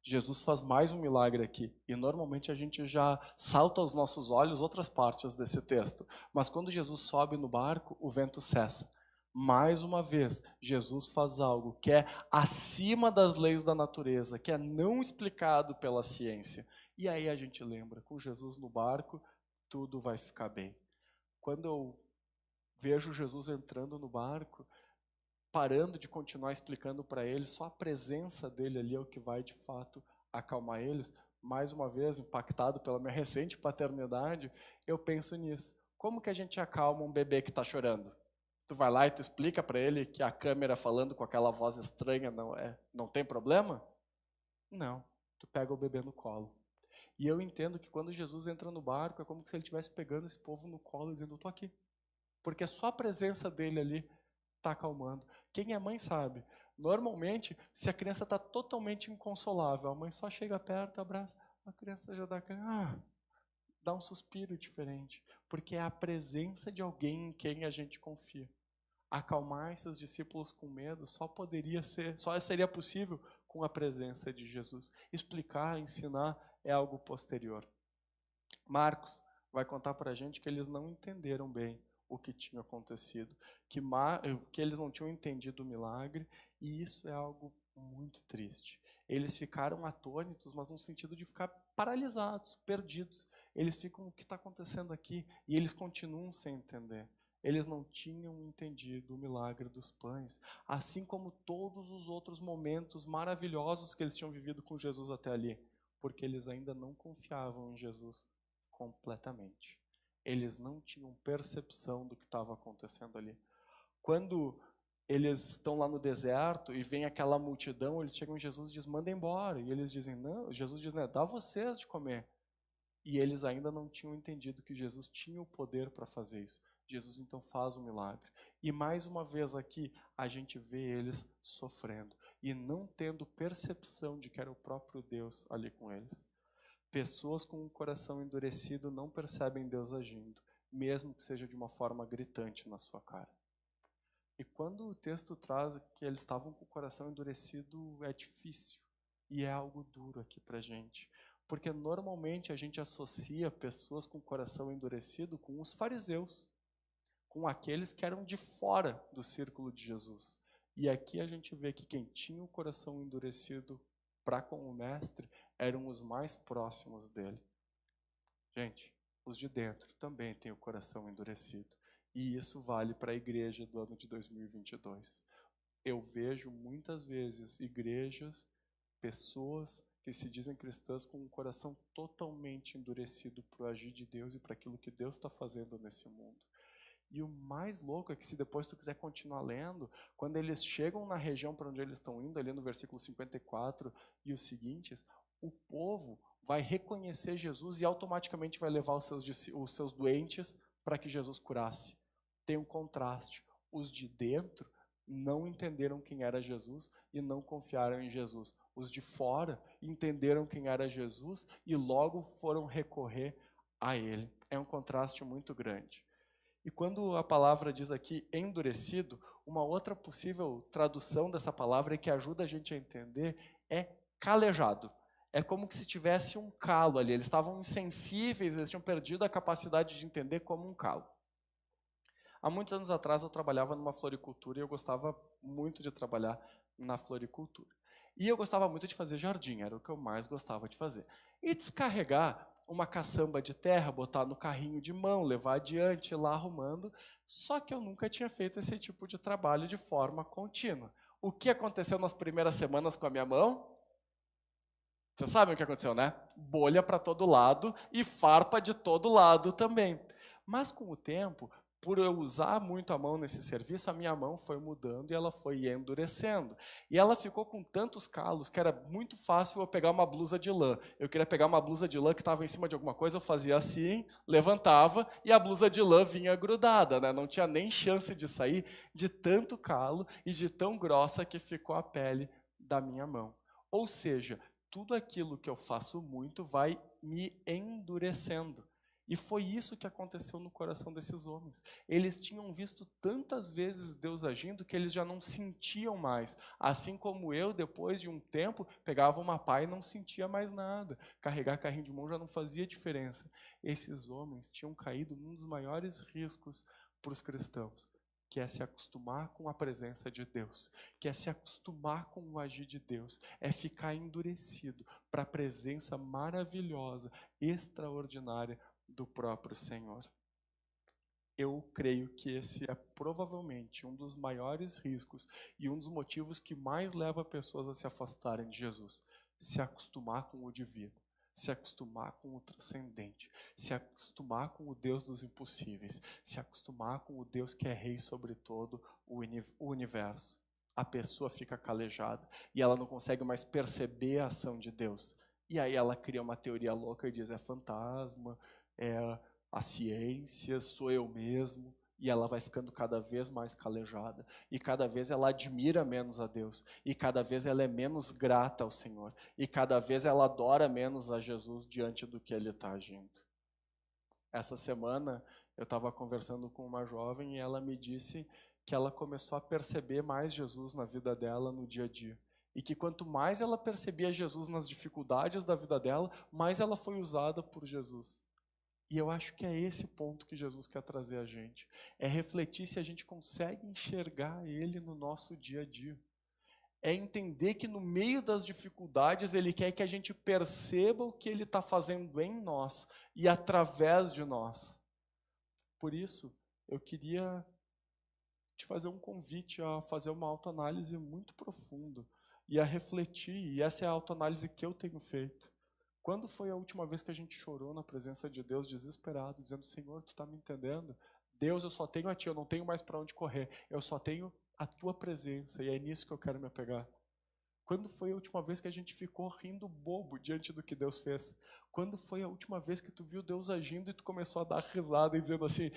[SPEAKER 1] Jesus faz mais um milagre aqui, e normalmente a gente já salta aos nossos olhos outras partes desse texto. Mas quando Jesus sobe no barco, o vento cessa. Mais uma vez, Jesus faz algo que é acima das leis da natureza, que é não explicado pela ciência. E aí a gente lembra, com Jesus no barco, tudo vai ficar bem. Quando eu vejo Jesus entrando no barco, parando de continuar explicando para eles, só a presença dele ali é o que vai de fato acalmar eles. Mais uma vez, impactado pela minha recente paternidade, eu penso nisso. Como que a gente acalma um bebê que está chorando? Tu vai lá e tu explica para ele que a câmera falando com aquela voz estranha não tem problema? Não. Tu pega o bebê no colo. E eu entendo que quando Jesus entra no barco, é como se ele estivesse pegando esse povo no colo e dizendo, eu estou aqui. Porque só a presença dele ali está acalmando. Quem é mãe sabe. Normalmente, se a criança está totalmente inconsolável, a mãe só chega perto, abraça, a criança já dá um suspiro diferente. Porque é a presença de alguém em quem a gente confia. Acalmar esses discípulos com medo só seria possível com a presença de Jesus. Explicar, ensinar é algo posterior. Marcos vai contar para a gente que eles não entenderam bem o que tinha acontecido, que eles não tinham entendido o milagre, e isso é algo muito triste. Eles ficaram atônitos, mas no sentido de ficar paralisados, perdidos. Eles ficam, o que está acontecendo aqui? E eles continuam sem entender. Eles não tinham entendido o milagre dos pães, assim como todos os outros momentos maravilhosos que eles tinham vivido com Jesus até ali, porque eles ainda não confiavam em Jesus completamente. Eles não tinham percepção do que estava acontecendo ali. Quando eles estão lá no deserto e vem aquela multidão, eles chegam em Jesus e dizem, manda embora. E eles dizem, não, Jesus diz, né, dá vocês de comer. E eles ainda não tinham entendido que Jesus tinha o poder para fazer isso. Jesus então faz um milagre. E mais uma vez aqui, a gente vê eles sofrendo e não tendo percepção de que era o próprio Deus ali com eles. Pessoas com o coração endurecido não percebem Deus agindo, mesmo que seja de uma forma gritante na sua cara. E quando o texto traz que eles estavam com o coração endurecido, é difícil. E é algo duro aqui pra gente. Porque normalmente a gente associa pessoas com o coração endurecido com os fariseus, com aqueles que eram de fora do círculo de Jesus. E aqui a gente vê que quem tinha o coração endurecido para com o mestre eram os mais próximos dele. Gente, os de dentro também têm o coração endurecido. E isso vale para a igreja do ano de 2022. Eu vejo muitas vezes igrejas, pessoas que se dizem cristãs com um coração totalmente endurecido para o agir de Deus e para aquilo que Deus está fazendo nesse mundo. E o mais louco é que se depois tu quiser continuar lendo, quando eles chegam na região para onde eles estão indo, ali no versículo 54 e os seguintes, o povo vai reconhecer Jesus e automaticamente vai levar os seus doentes para que Jesus curasse. Tem um contraste. Os de dentro não entenderam quem era Jesus e não confiaram em Jesus. Os de fora entenderam quem era Jesus e logo foram recorrer a ele. É um contraste muito grande. E quando a palavra diz aqui endurecido, uma outra possível tradução dessa palavra que ajuda a gente a entender é calejado. É como se tivesse um calo ali. Eles estavam insensíveis, eles tinham perdido a capacidade de entender como um calo. Há muitos anos atrás eu trabalhava numa floricultura e eu gostava muito de trabalhar na floricultura. E eu gostava muito de fazer jardim, era o que eu mais gostava de fazer. E descarregar uma caçamba de terra, botar no carrinho de mão, levar adiante, ir lá arrumando. Só que eu nunca tinha feito esse tipo de trabalho de forma contínua. O que aconteceu nas primeiras semanas com a minha mão? Vocês sabem o que aconteceu, né? Bolha para todo lado e farpa de todo lado também. Mas com o tempo, por eu usar muito a mão nesse serviço, a minha mão foi mudando e ela foi endurecendo. E ela ficou com tantos calos que era muito fácil eu pegar uma blusa de lã. Eu queria pegar uma blusa de lã que estava em cima de alguma coisa, eu fazia assim, levantava e a blusa de lã vinha grudada, né? Não tinha nem chance de sair de tanto calo e de tão grossa que ficou a pele da minha mão. Ou seja, tudo aquilo que eu faço muito vai me endurecendo. E foi isso que aconteceu no coração desses homens. Eles tinham visto tantas vezes Deus agindo que eles já não sentiam mais. Assim como eu, depois de um tempo, pegava uma pá e não sentia mais nada. Carregar carrinho de mão já não fazia diferença. Esses homens tinham caído num dos maiores riscos para os cristãos, que é se acostumar com a presença de Deus, que é se acostumar com o agir de Deus, é ficar endurecido para a presença maravilhosa, extraordinária do próprio Senhor. Eu creio que esse é provavelmente um dos maiores riscos e um dos motivos que mais leva pessoas a se afastarem de Jesus. Se acostumar com o divino, se acostumar com o transcendente, se acostumar com o Deus dos impossíveis, se acostumar com o Deus que é rei sobre todo o universo, a pessoa fica calejada e ela não consegue mais perceber a ação de Deus. E aí ela cria uma teoria louca e diz, é fantasma, é a ciência, sou eu mesmo. E ela vai ficando cada vez mais calejada. E cada vez ela admira menos a Deus. E cada vez ela é menos grata ao Senhor. E cada vez ela adora menos a Jesus diante do que Ele está agindo. Essa semana eu estava conversando com uma jovem e ela me disse que ela começou a perceber mais Jesus na vida dela no dia a dia. E que quanto mais ela percebia Jesus nas dificuldades da vida dela, mais ela foi usada por Jesus. E eu acho que é esse ponto que Jesus quer trazer a gente. É refletir se a gente consegue enxergar Ele no nosso dia a dia. É entender que no meio das dificuldades Ele quer que a gente perceba o que Ele está fazendo em nós e através de nós. Por isso, eu queria te fazer um convite a fazer uma autoanálise muito profunda e a refletir, e essa é a autoanálise que eu tenho feito. Quando foi a última vez que a gente chorou na presença de Deus, desesperado, dizendo, Senhor, Tu está me entendendo? Deus, eu só tenho a Ti, eu não tenho mais para onde correr, eu só tenho a Tua presença, e é nisso que eu quero me apegar. Quando foi a última vez que a gente ficou rindo bobo diante do que Deus fez? Quando foi a última vez que tu viu Deus agindo e tu começou a dar risada e dizendo assim,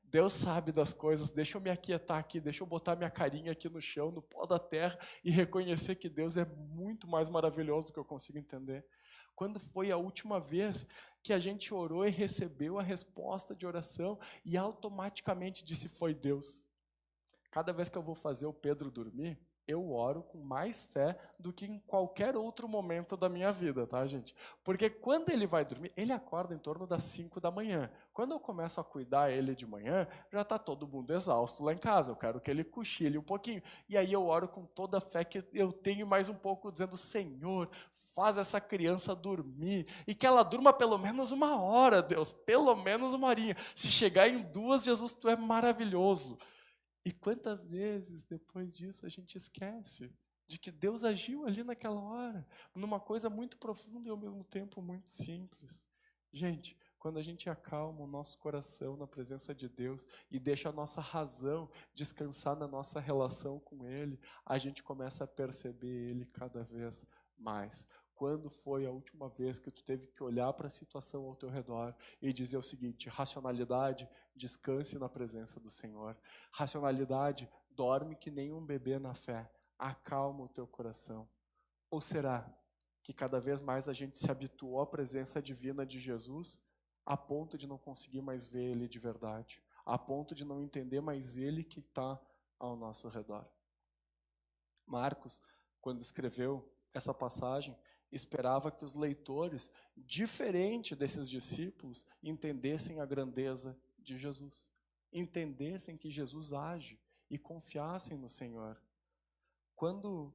[SPEAKER 1] Deus sabe das coisas, deixa eu me aquietar aqui, deixa eu botar minha carinha aqui no chão, no pó da terra e reconhecer que Deus é muito mais maravilhoso do que eu consigo entender. Quando foi a última vez que a gente orou e recebeu a resposta de oração e automaticamente disse, foi Deus? Cada vez que eu vou fazer o Pedro dormir, eu oro com mais fé do que em qualquer outro momento da minha vida, tá, gente? Porque quando ele vai dormir, ele acorda em torno das 5 da manhã. Quando eu começo a cuidar ele de manhã, já está todo mundo exausto lá em casa. Eu quero que ele cochile um pouquinho. E aí eu oro com toda a fé que eu tenho mais um pouco, dizendo, Senhor, faz essa criança dormir. E que ela durma pelo menos 1 hora, Deus. Pelo menos 1 horinha. Se chegar em 2, Jesus, Tu é maravilhoso. E quantas vezes depois disso a gente esquece de que Deus agiu ali naquela hora, numa coisa muito profunda e ao mesmo tempo muito simples. Gente, quando a gente acalma o nosso coração na presença de Deus e deixa a nossa razão descansar na nossa relação com Ele, a gente começa a perceber Ele cada vez mais. Quando foi a última vez que tu teve que olhar para a situação ao teu redor e dizer o seguinte, racionalidade, descanse na presença do Senhor. Racionalidade, dorme que nem um bebê na fé. Acalma o teu coração. Ou será que cada vez mais a gente se habituou à presença divina de Jesus a ponto de não conseguir mais ver Ele de verdade, a ponto de não entender mais Ele que está ao nosso redor? Marcos, quando escreveu essa passagem, esperava que os leitores, diferente desses discípulos, entendessem a grandeza de Jesus, entendessem que Jesus age e confiassem no Senhor. Quando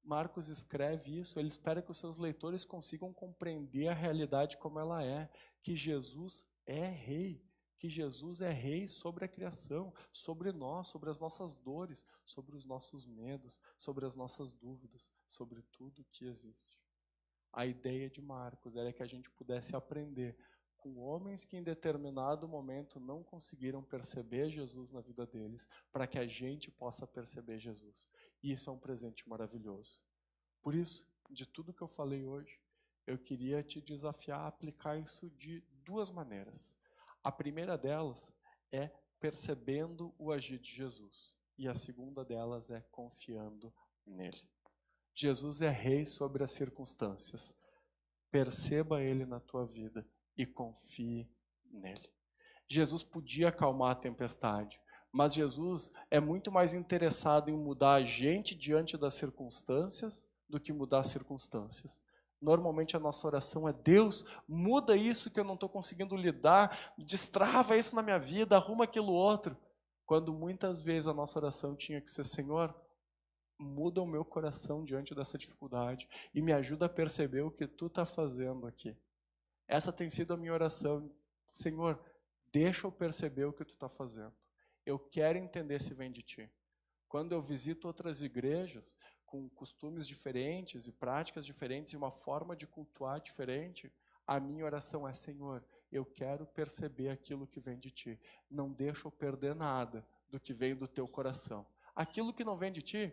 [SPEAKER 1] Marcos escreve isso, ele espera que os seus leitores consigam compreender a realidade como ela é, que Jesus é rei, que Jesus é rei sobre a criação, sobre nós, sobre as nossas dores, sobre os nossos medos, sobre as nossas dúvidas, sobre tudo que existe. A ideia de Marcos era que a gente pudesse aprender com homens que em determinado momento não conseguiram perceber Jesus na vida deles, para que a gente possa perceber Jesus. E isso é um presente maravilhoso. Por isso, de tudo que eu falei hoje, eu queria te desafiar a aplicar isso de 2 maneiras. A primeira delas é percebendo o agir de Jesus. E a segunda delas é confiando nele. Jesus é rei sobre as circunstâncias. Perceba Ele na tua vida e confie nele. Jesus podia acalmar a tempestade, mas Jesus é muito mais interessado em mudar a gente diante das circunstâncias do que mudar as circunstâncias. Normalmente a nossa oração é, Deus, muda isso que eu não estou conseguindo lidar, destrava isso na minha vida, arruma aquilo outro. Quando muitas vezes a nossa oração tinha que ser, Senhor, muda o meu coração diante dessa dificuldade e me ajuda a perceber o que Tu está fazendo aqui. Essa tem sido a minha oração. Senhor, deixa eu perceber o que Tu está fazendo. Eu quero entender se vem de Ti. Quando eu visito outras igrejas com costumes diferentes e práticas diferentes e uma forma de cultuar diferente, a minha oração é: Senhor, eu quero perceber aquilo que vem de Ti. Não deixa eu perder nada do que vem do Teu coração. Aquilo que não vem de Ti,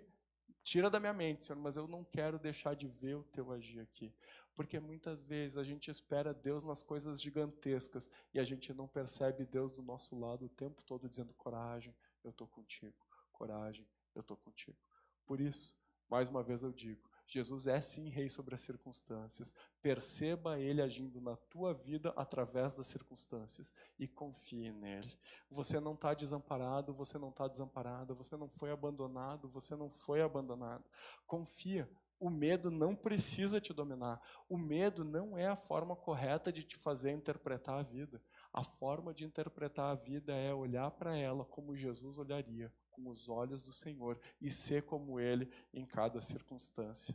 [SPEAKER 1] tira da minha mente, Senhor, mas eu não quero deixar de ver o Teu agir aqui. Porque muitas vezes a gente espera Deus nas coisas gigantescas e a gente não percebe Deus do nosso lado o tempo todo dizendo: coragem, eu estou contigo. Coragem, eu estou contigo. Por isso, mais uma vez eu digo, Jesus é sim rei sobre as circunstâncias. Perceba Ele agindo na tua vida através das circunstâncias e confie nele. Você não está desamparado, você não está desamparada, você não foi abandonado, você não foi abandonado. Confia. O medo não precisa te dominar. O medo não é a forma correta de te fazer interpretar a vida. A forma de interpretar a vida é olhar para ela como Jesus olharia, com os olhos do Senhor, e ser como Ele em cada circunstância.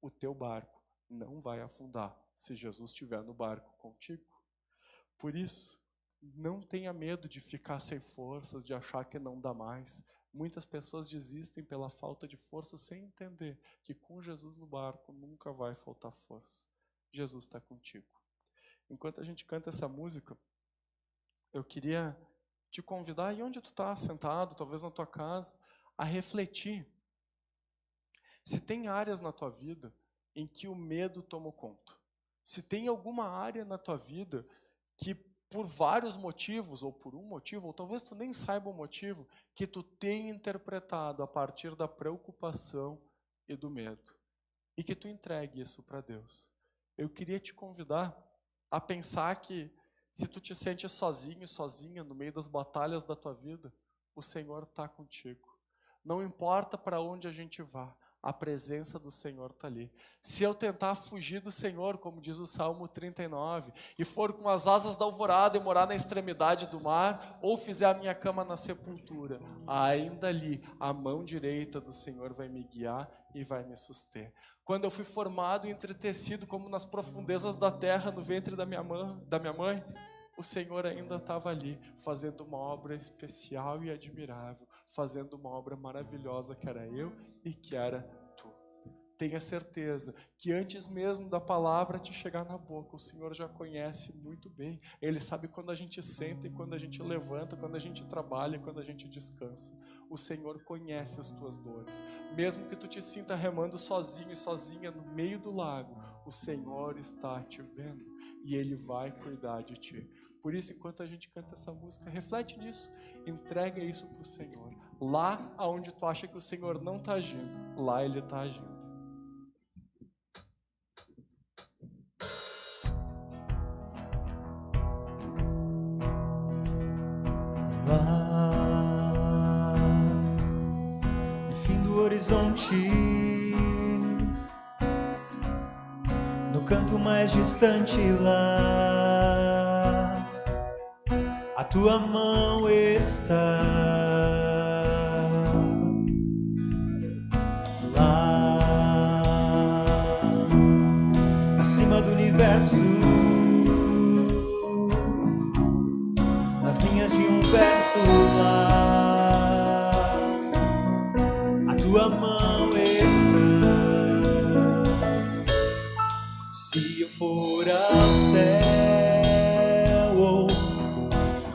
[SPEAKER 1] O teu barco não vai afundar se Jesus estiver no barco contigo. Por isso, não tenha medo de ficar sem forças, de achar que não dá mais. Muitas pessoas desistem pela falta de força sem entender que com Jesus no barco nunca vai faltar força. Jesus está contigo. Enquanto a gente canta essa música, eu queria te convidar, aí onde tu está sentado, talvez na tua casa, a refletir. Se tem áreas na tua vida em que o medo tomou conta. Se tem alguma área na tua vida que por vários motivos, ou por um motivo, ou talvez tu nem saiba o motivo, que tu tenha interpretado a partir da preocupação e do medo. E que tu entregue isso para Deus. Eu queria te convidar a pensar que se tu te sente sozinho, sozinha, no meio das batalhas da tua vida, o Senhor está contigo. Não importa para onde a gente vá, a presença do Senhor está ali. Se eu tentar fugir do Senhor, como diz o Salmo 39, e for com as asas da alvorada e morar na extremidade do mar, ou fizer a minha cama na sepultura, ainda ali a mão direita do Senhor vai me guiar e vai me suster. Quando eu fui formado e entretecido como nas profundezas da terra, no ventre da minha mãe, o Senhor ainda estava ali, fazendo uma obra especial e admirável, fazendo uma obra maravilhosa que era eu e que era tu. Tenha certeza que antes mesmo da palavra te chegar na boca, o Senhor já conhece muito bem. Ele sabe quando a gente senta e quando a gente levanta, quando a gente trabalha e quando a gente descansa. O Senhor conhece as tuas dores. Mesmo que tu te sinta remando sozinho e sozinha no meio do lago, o Senhor está te vendo e Ele vai cuidar de ti. Por isso, enquanto a gente canta essa música, reflete nisso, entrega isso para o Senhor. Lá onde tu acha que o Senhor não está agindo, lá Ele está agindo.
[SPEAKER 2] Lá no fim do horizonte, no canto mais distante lá, a tua mão está. Lá acima do universo, nas linhas de um verso lá, a tua mão está. Se eu for ao céu ou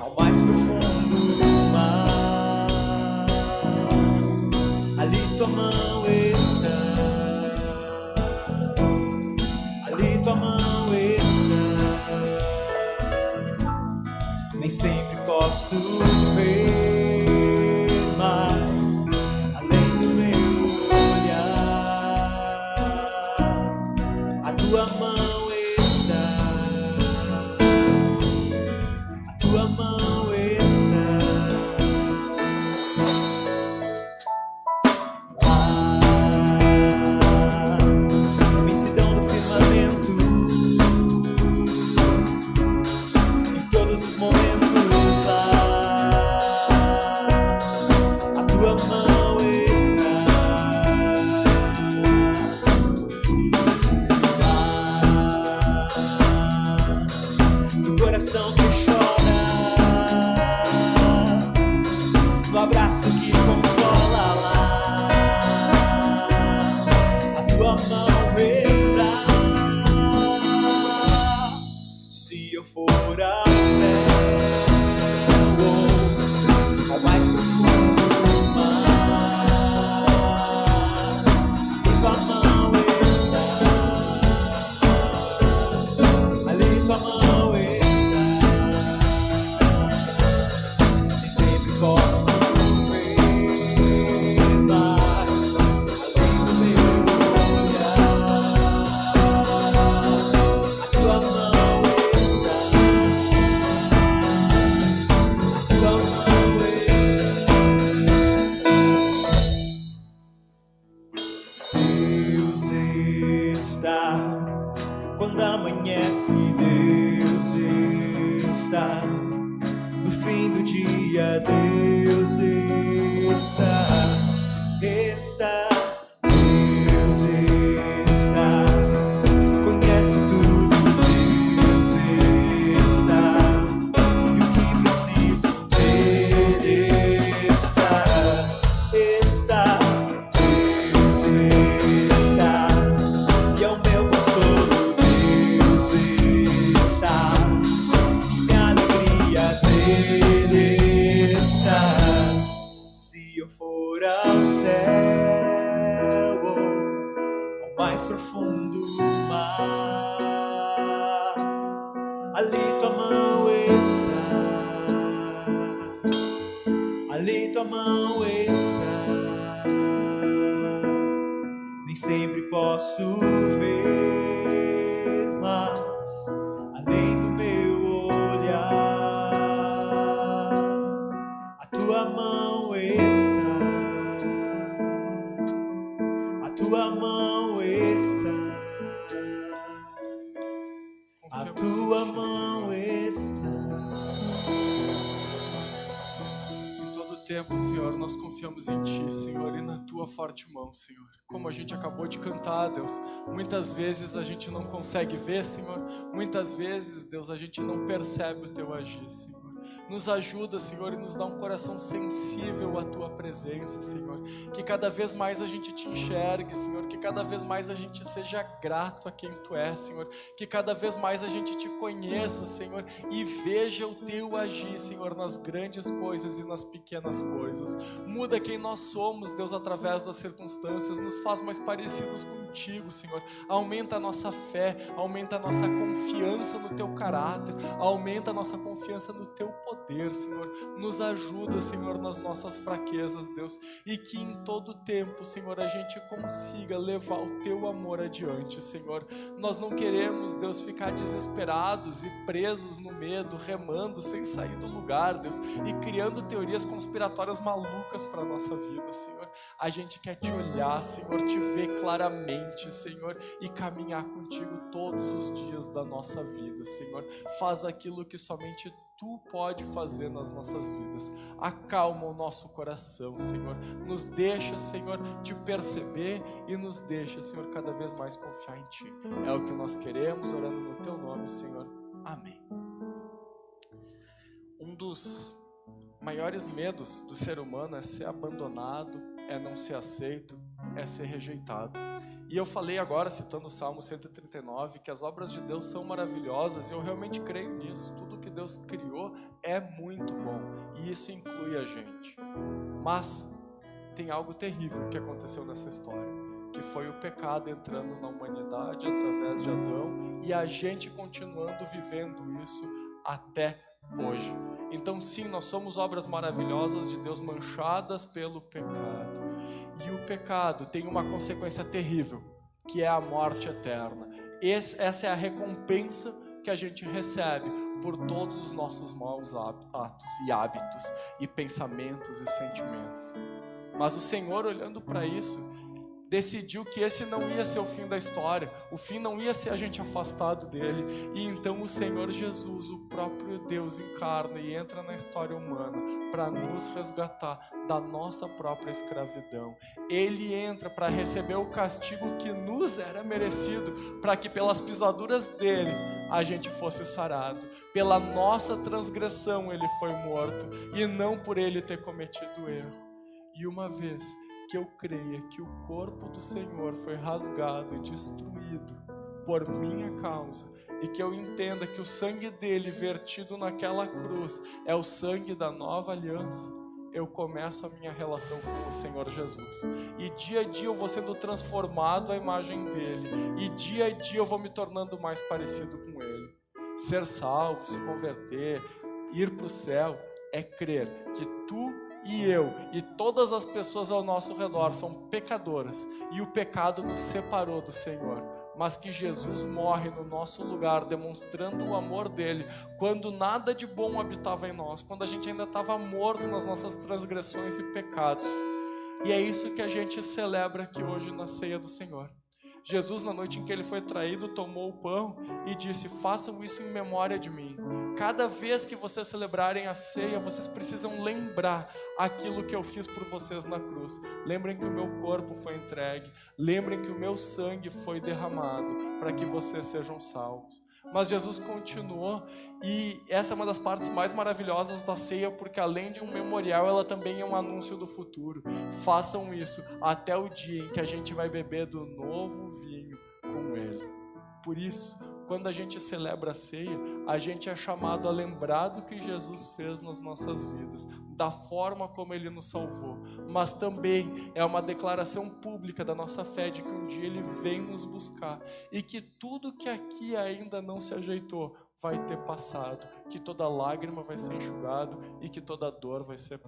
[SPEAKER 2] ao mais profundo do mar, ali tua mão está, ali tua mão está. Nem sempre posso ver, mas além do meu olhar, a tua mão está, a tua mão está. Lá na imensidão do firmamento, em todos os momentos lá, a está. Quando amanhece, Deus está. No fim do dia, Deus está. Deus está. Conhece tudo, Deus está. E o que preciso, Ele está. Deus está. E é o meu consolo, Deus está. E minha alegria dele está. Se eu for ao céu, ao mais profundo mar, ali tua mão está, ali tua mão está. Nem sempre posso ver, mas além do meu olhar, a tua mão está, a tua mão está, a tua mão está.
[SPEAKER 1] Em todo tempo, Senhor, nós confiamos em Ti, Senhor, e na Tua forte mão, Senhor. Como a gente acabou de cantar, Deus, muitas vezes a gente não consegue ver, Senhor. Muitas vezes, Deus, a gente não percebe o Teu agir, Senhor. Nos ajuda, Senhor, e nos dá um coração sensível à Tua presença, Senhor. Que cada vez mais a gente Te enxergue, Senhor. Que cada vez mais a gente seja grato a quem Tu és, Senhor. Que cada vez mais a gente Te conheça, Senhor, e veja o Teu agir, Senhor, nas grandes coisas e nas pequenas coisas. Muda quem nós somos, Deus, através das circunstâncias. Nos faz mais parecidos contigo, Senhor. Aumenta a nossa fé, aumenta a nossa confiança no Teu caráter, aumenta a nossa confiança no Teu poder, Senhor. Nos ajuda, Senhor, nas nossas fraquezas, Deus, e que em todo tempo, Senhor, a gente consiga levar o Teu amor adiante, Senhor. Nós não queremos, Deus, ficar desesperados e presos no medo, remando sem sair do lugar, Deus, e criando teorias conspiratórias malucas para a nossa vida, Senhor. A gente quer Te olhar, Senhor, Te ver claramente, Senhor, e caminhar contigo todos os dias da nossa vida, Senhor. Faz aquilo que somente Tu pode fazer nas nossas vidas. Acalma o nosso coração, Senhor. Nos deixa, Senhor, Te perceber e nos deixa, Senhor, cada vez mais confiar em Ti. É o que nós queremos, orando no Teu nome, Senhor. Amém. Um dos maiores medos do ser humano é ser abandonado, é não ser aceito, é ser rejeitado. E eu falei agora, citando o Salmo 139, que as obras de Deus são maravilhosas, e eu realmente creio nisso. Tudo que Deus criou é muito bom, e isso inclui a gente. Mas tem algo terrível que aconteceu nessa história, que foi o pecado entrando na humanidade através de Adão, e a gente continuando vivendo isso até hoje. Então sim, nós somos obras maravilhosas de Deus, manchadas pelo pecado. E o pecado tem uma consequência terrível, que é a morte eterna. Essa é a recompensa que a gente recebe por todos os nossos maus atos e hábitos, e pensamentos e sentimentos. Mas o Senhor, olhando para isso, decidiu que esse não ia ser o fim da história, o fim não ia ser a gente afastado dele, e então o Senhor Jesus, o próprio Deus, encarna e entra na história humana para nos resgatar da nossa própria escravidão. Ele entra para receber o castigo que nos era merecido, para que pelas pisaduras dele a gente fosse sarado. Pela nossa transgressão ele foi morto, e não por ele ter cometido erro. E uma vez que eu creia que o corpo do Senhor foi rasgado e destruído por minha causa, e que eu entenda que o sangue dele vertido naquela cruz é o sangue da nova aliança, eu começo a minha relação com o Senhor Jesus, e dia a dia eu vou sendo transformado à imagem dele, e dia a dia eu vou me tornando mais parecido com ele. Ser salvo, se converter, ir para o céu, é crer que tu e eu e todas as pessoas ao nosso redor são pecadoras, e o pecado nos separou do Senhor, mas que Jesus morre no nosso lugar, demonstrando o amor dele, quando nada de bom habitava em nós, quando a gente ainda estava morto nas nossas transgressões e pecados. E é isso que a gente celebra aqui hoje na ceia do Senhor. Jesus, na noite em que ele foi traído, tomou o pão e disse: façam isso em memória de mim. Cada vez que vocês celebrarem a ceia, vocês precisam lembrar aquilo que eu fiz por vocês na cruz. Lembrem que o meu corpo foi entregue. Lembrem que o meu sangue foi derramado para que vocês sejam salvos. Mas Jesus continuou, e essa é uma das partes mais maravilhosas da ceia, porque além de um memorial, ela também é um anúncio do futuro. Façam isso até o dia em que a gente vai beber do novo vinho com Ele. Por isso, quando a gente celebra a ceia, a gente é chamado a lembrar do que Jesus fez nas nossas vidas, da forma como Ele nos salvou, mas também é uma declaração pública da nossa fé de que um dia Ele vem nos buscar e que tudo que aqui ainda não se ajeitou vai ter passado, que toda lágrima vai ser enxugada e que toda dor vai ser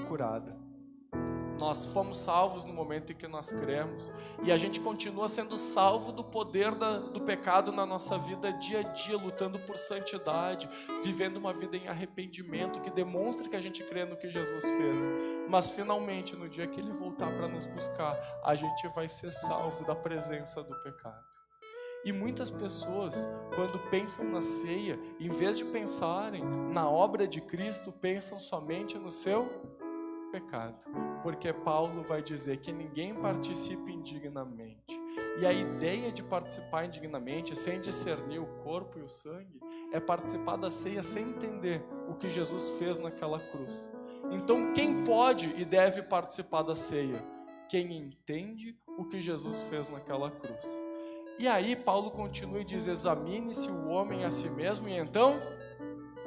[SPEAKER 1] curada. Nós fomos salvos no momento em que nós cremos, e a gente continua sendo salvo do poder do pecado na nossa vida dia a dia, lutando por santidade, vivendo uma vida em arrependimento que demonstre que a gente crê no que Jesus fez. Mas finalmente, no dia que Ele voltar para nos buscar, a gente vai ser salvo da presença do pecado. E muitas pessoas, quando pensam na ceia, em vez de pensarem na obra de Cristo, pensam somente no seu pecado, porque Paulo vai dizer que ninguém participe indignamente. E a ideia de participar indignamente, sem discernir o corpo e o sangue, é participar da ceia sem entender o que Jesus fez naquela cruz. Então, quem pode e deve participar da ceia? Quem entende o que Jesus fez naquela cruz. E aí Paulo continua e diz: examine-se o homem a si mesmo e então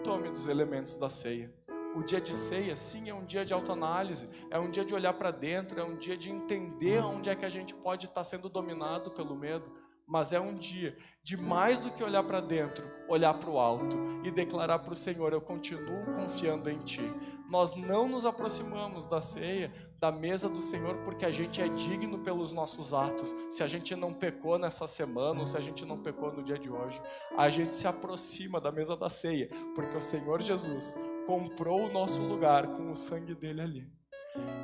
[SPEAKER 1] tome dos elementos da ceia. O dia de ceia, sim, é um dia de autoanálise, é um dia de olhar para dentro, é um dia de entender onde é que a gente pode estar sendo dominado pelo medo, mas é um dia de mais do que olhar para dentro, olhar para o alto e declarar para o Senhor: eu continuo confiando em Ti. Nós não nos aproximamos da ceia, da mesa do Senhor, porque a gente é digno pelos nossos atos. Se a gente não pecou nessa semana, ou se a gente não pecou no dia de hoje, a gente se aproxima da mesa da ceia, porque o Senhor Jesus comprou o nosso lugar com o sangue dele ali.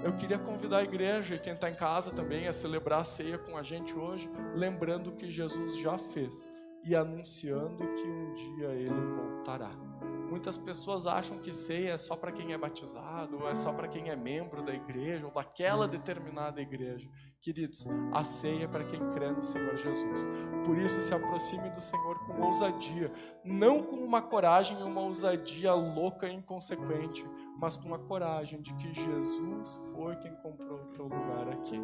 [SPEAKER 1] Eu queria convidar a igreja e quem está em casa também a celebrar a ceia com a gente hoje, lembrando o que Jesus já fez e anunciando que um dia Ele voltará. Muitas pessoas acham que ceia é só para quem é batizado, ou é só para quem é membro da igreja, ou daquela determinada igreja. Queridos, a ceia é para quem crê no Senhor Jesus. Por isso, se aproxime do Senhor com ousadia, não com uma coragem e uma ousadia louca e inconsequente, mas com a coragem de que Jesus foi quem comprou o teu lugar aqui.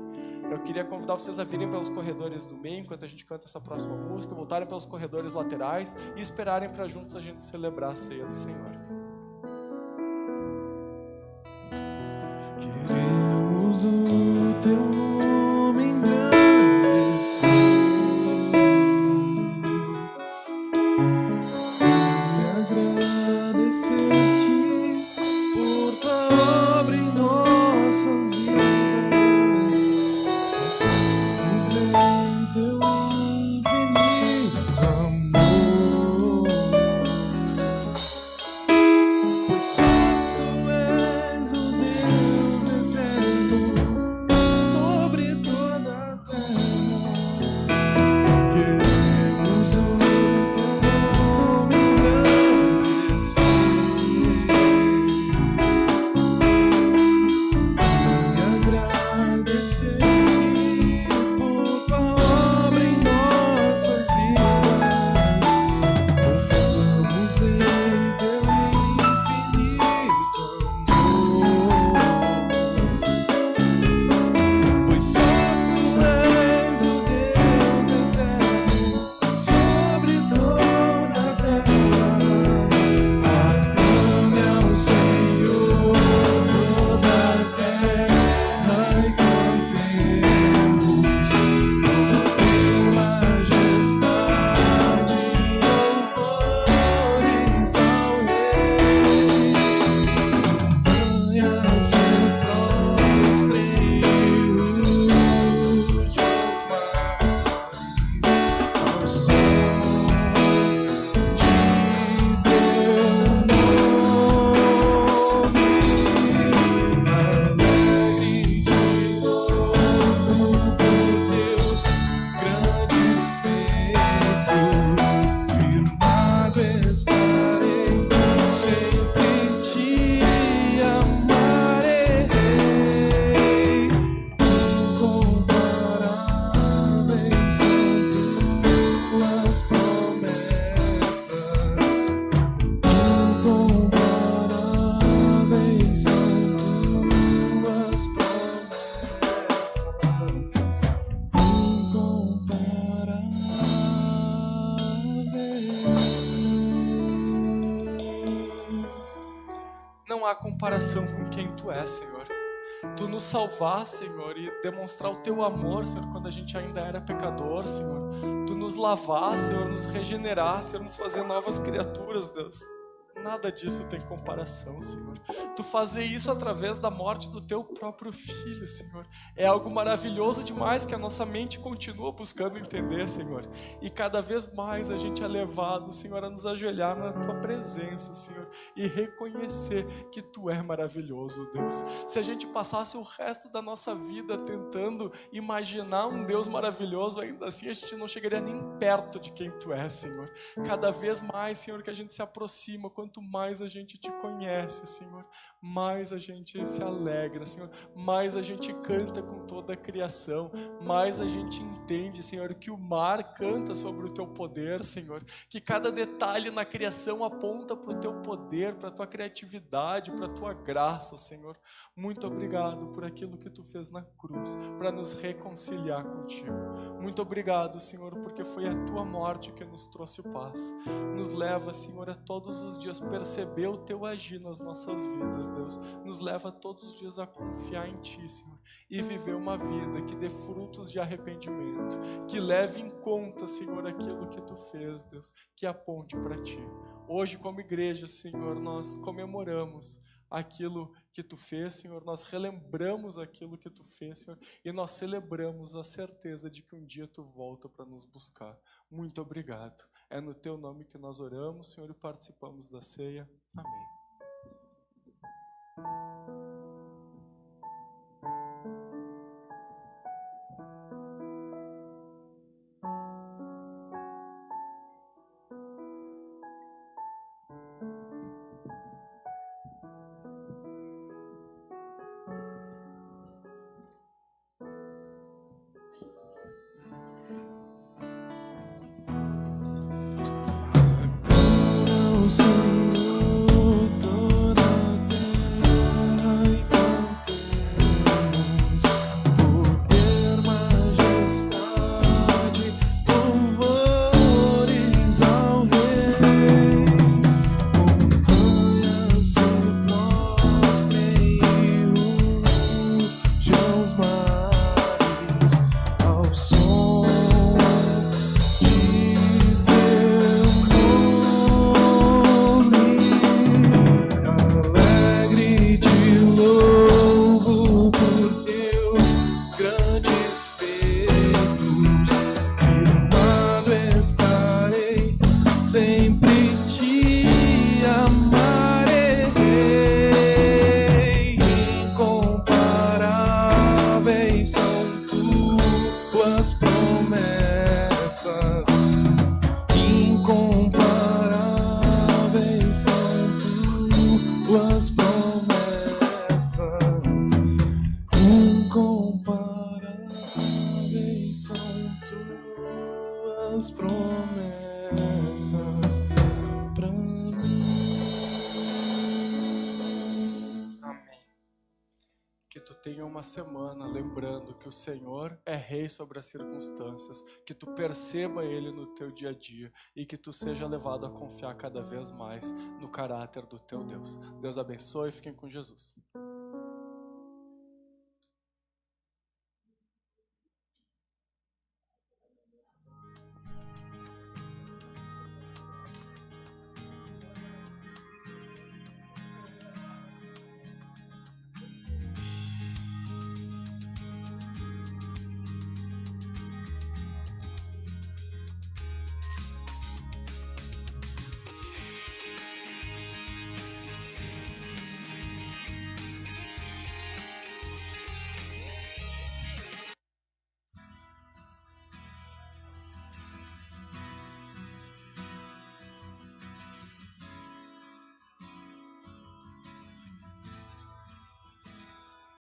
[SPEAKER 1] Eu queria convidar vocês a virem pelos corredores do meio, enquanto a gente canta essa próxima música, voltarem pelos corredores laterais e esperarem para juntos a gente celebrar a ceia do Senhor.
[SPEAKER 2] Queremos o Teu nome engrandecer e agradecer-te por Tua obra em nossas vidas, em Teu infinito amor, pois só Tu és o Deus eterno, só
[SPEAKER 1] há comparação com quem Tu és, Senhor. Tu nos salvar, Senhor, e demonstrar o Teu amor, Senhor, quando a gente ainda era pecador, Senhor. Tu nos lavar, Senhor, nos regenerar, Senhor, nos fazer novas criaturas, Deus. Nada disso tem comparação, Senhor. Tu fazer isso através da morte do Teu próprio Filho, Senhor. É algo maravilhoso demais que a nossa mente continua buscando entender, Senhor. E cada vez mais a gente é levado, Senhor, a nos ajoelhar na Tua presença, Senhor. E reconhecer que Tu é maravilhoso, Deus. Se a gente passasse o resto da nossa vida tentando imaginar um Deus maravilhoso, ainda assim a gente não chegaria nem perto de quem Tu és, Senhor. Cada vez mais, Senhor, que a gente se aproxima, quanto mais a gente Te conhece, Senhor, mais a gente se alegra, Senhor, mais a gente canta com toda a criação, mais a gente entende, Senhor, que o mar canta sobre o Teu poder, Senhor, que cada detalhe na criação aponta para o Teu poder, para a Tua criatividade, para a Tua graça, Senhor. Muito obrigado por aquilo que Tu fez na cruz, para nos reconciliar contigo. Muito obrigado, Senhor, porque foi a Tua morte que nos trouxe paz. Nos leva, Senhor, a todos os dias perceber o Teu agir nas nossas vidas, Deus. Nos leva todos os dias a confiar em Ti, Senhor, e viver uma vida que dê frutos de arrependimento, que leve em conta, Senhor, aquilo que Tu fez, Deus, que aponte para Ti. Hoje, como igreja, Senhor, nós comemoramos aquilo que Tu fez, Senhor, nós relembramos aquilo que Tu fez, Senhor, e nós celebramos a certeza de que um dia Tu volta para nos buscar. Muito obrigado. É no Teu nome que nós oramos, Senhor, e participamos da ceia. Amém. Tenha uma semana lembrando que o Senhor é rei sobre as circunstâncias, que tu perceba Ele no teu dia a dia e que tu seja levado a confiar cada vez mais no caráter do teu Deus. Deus abençoe e fiquem com Jesus.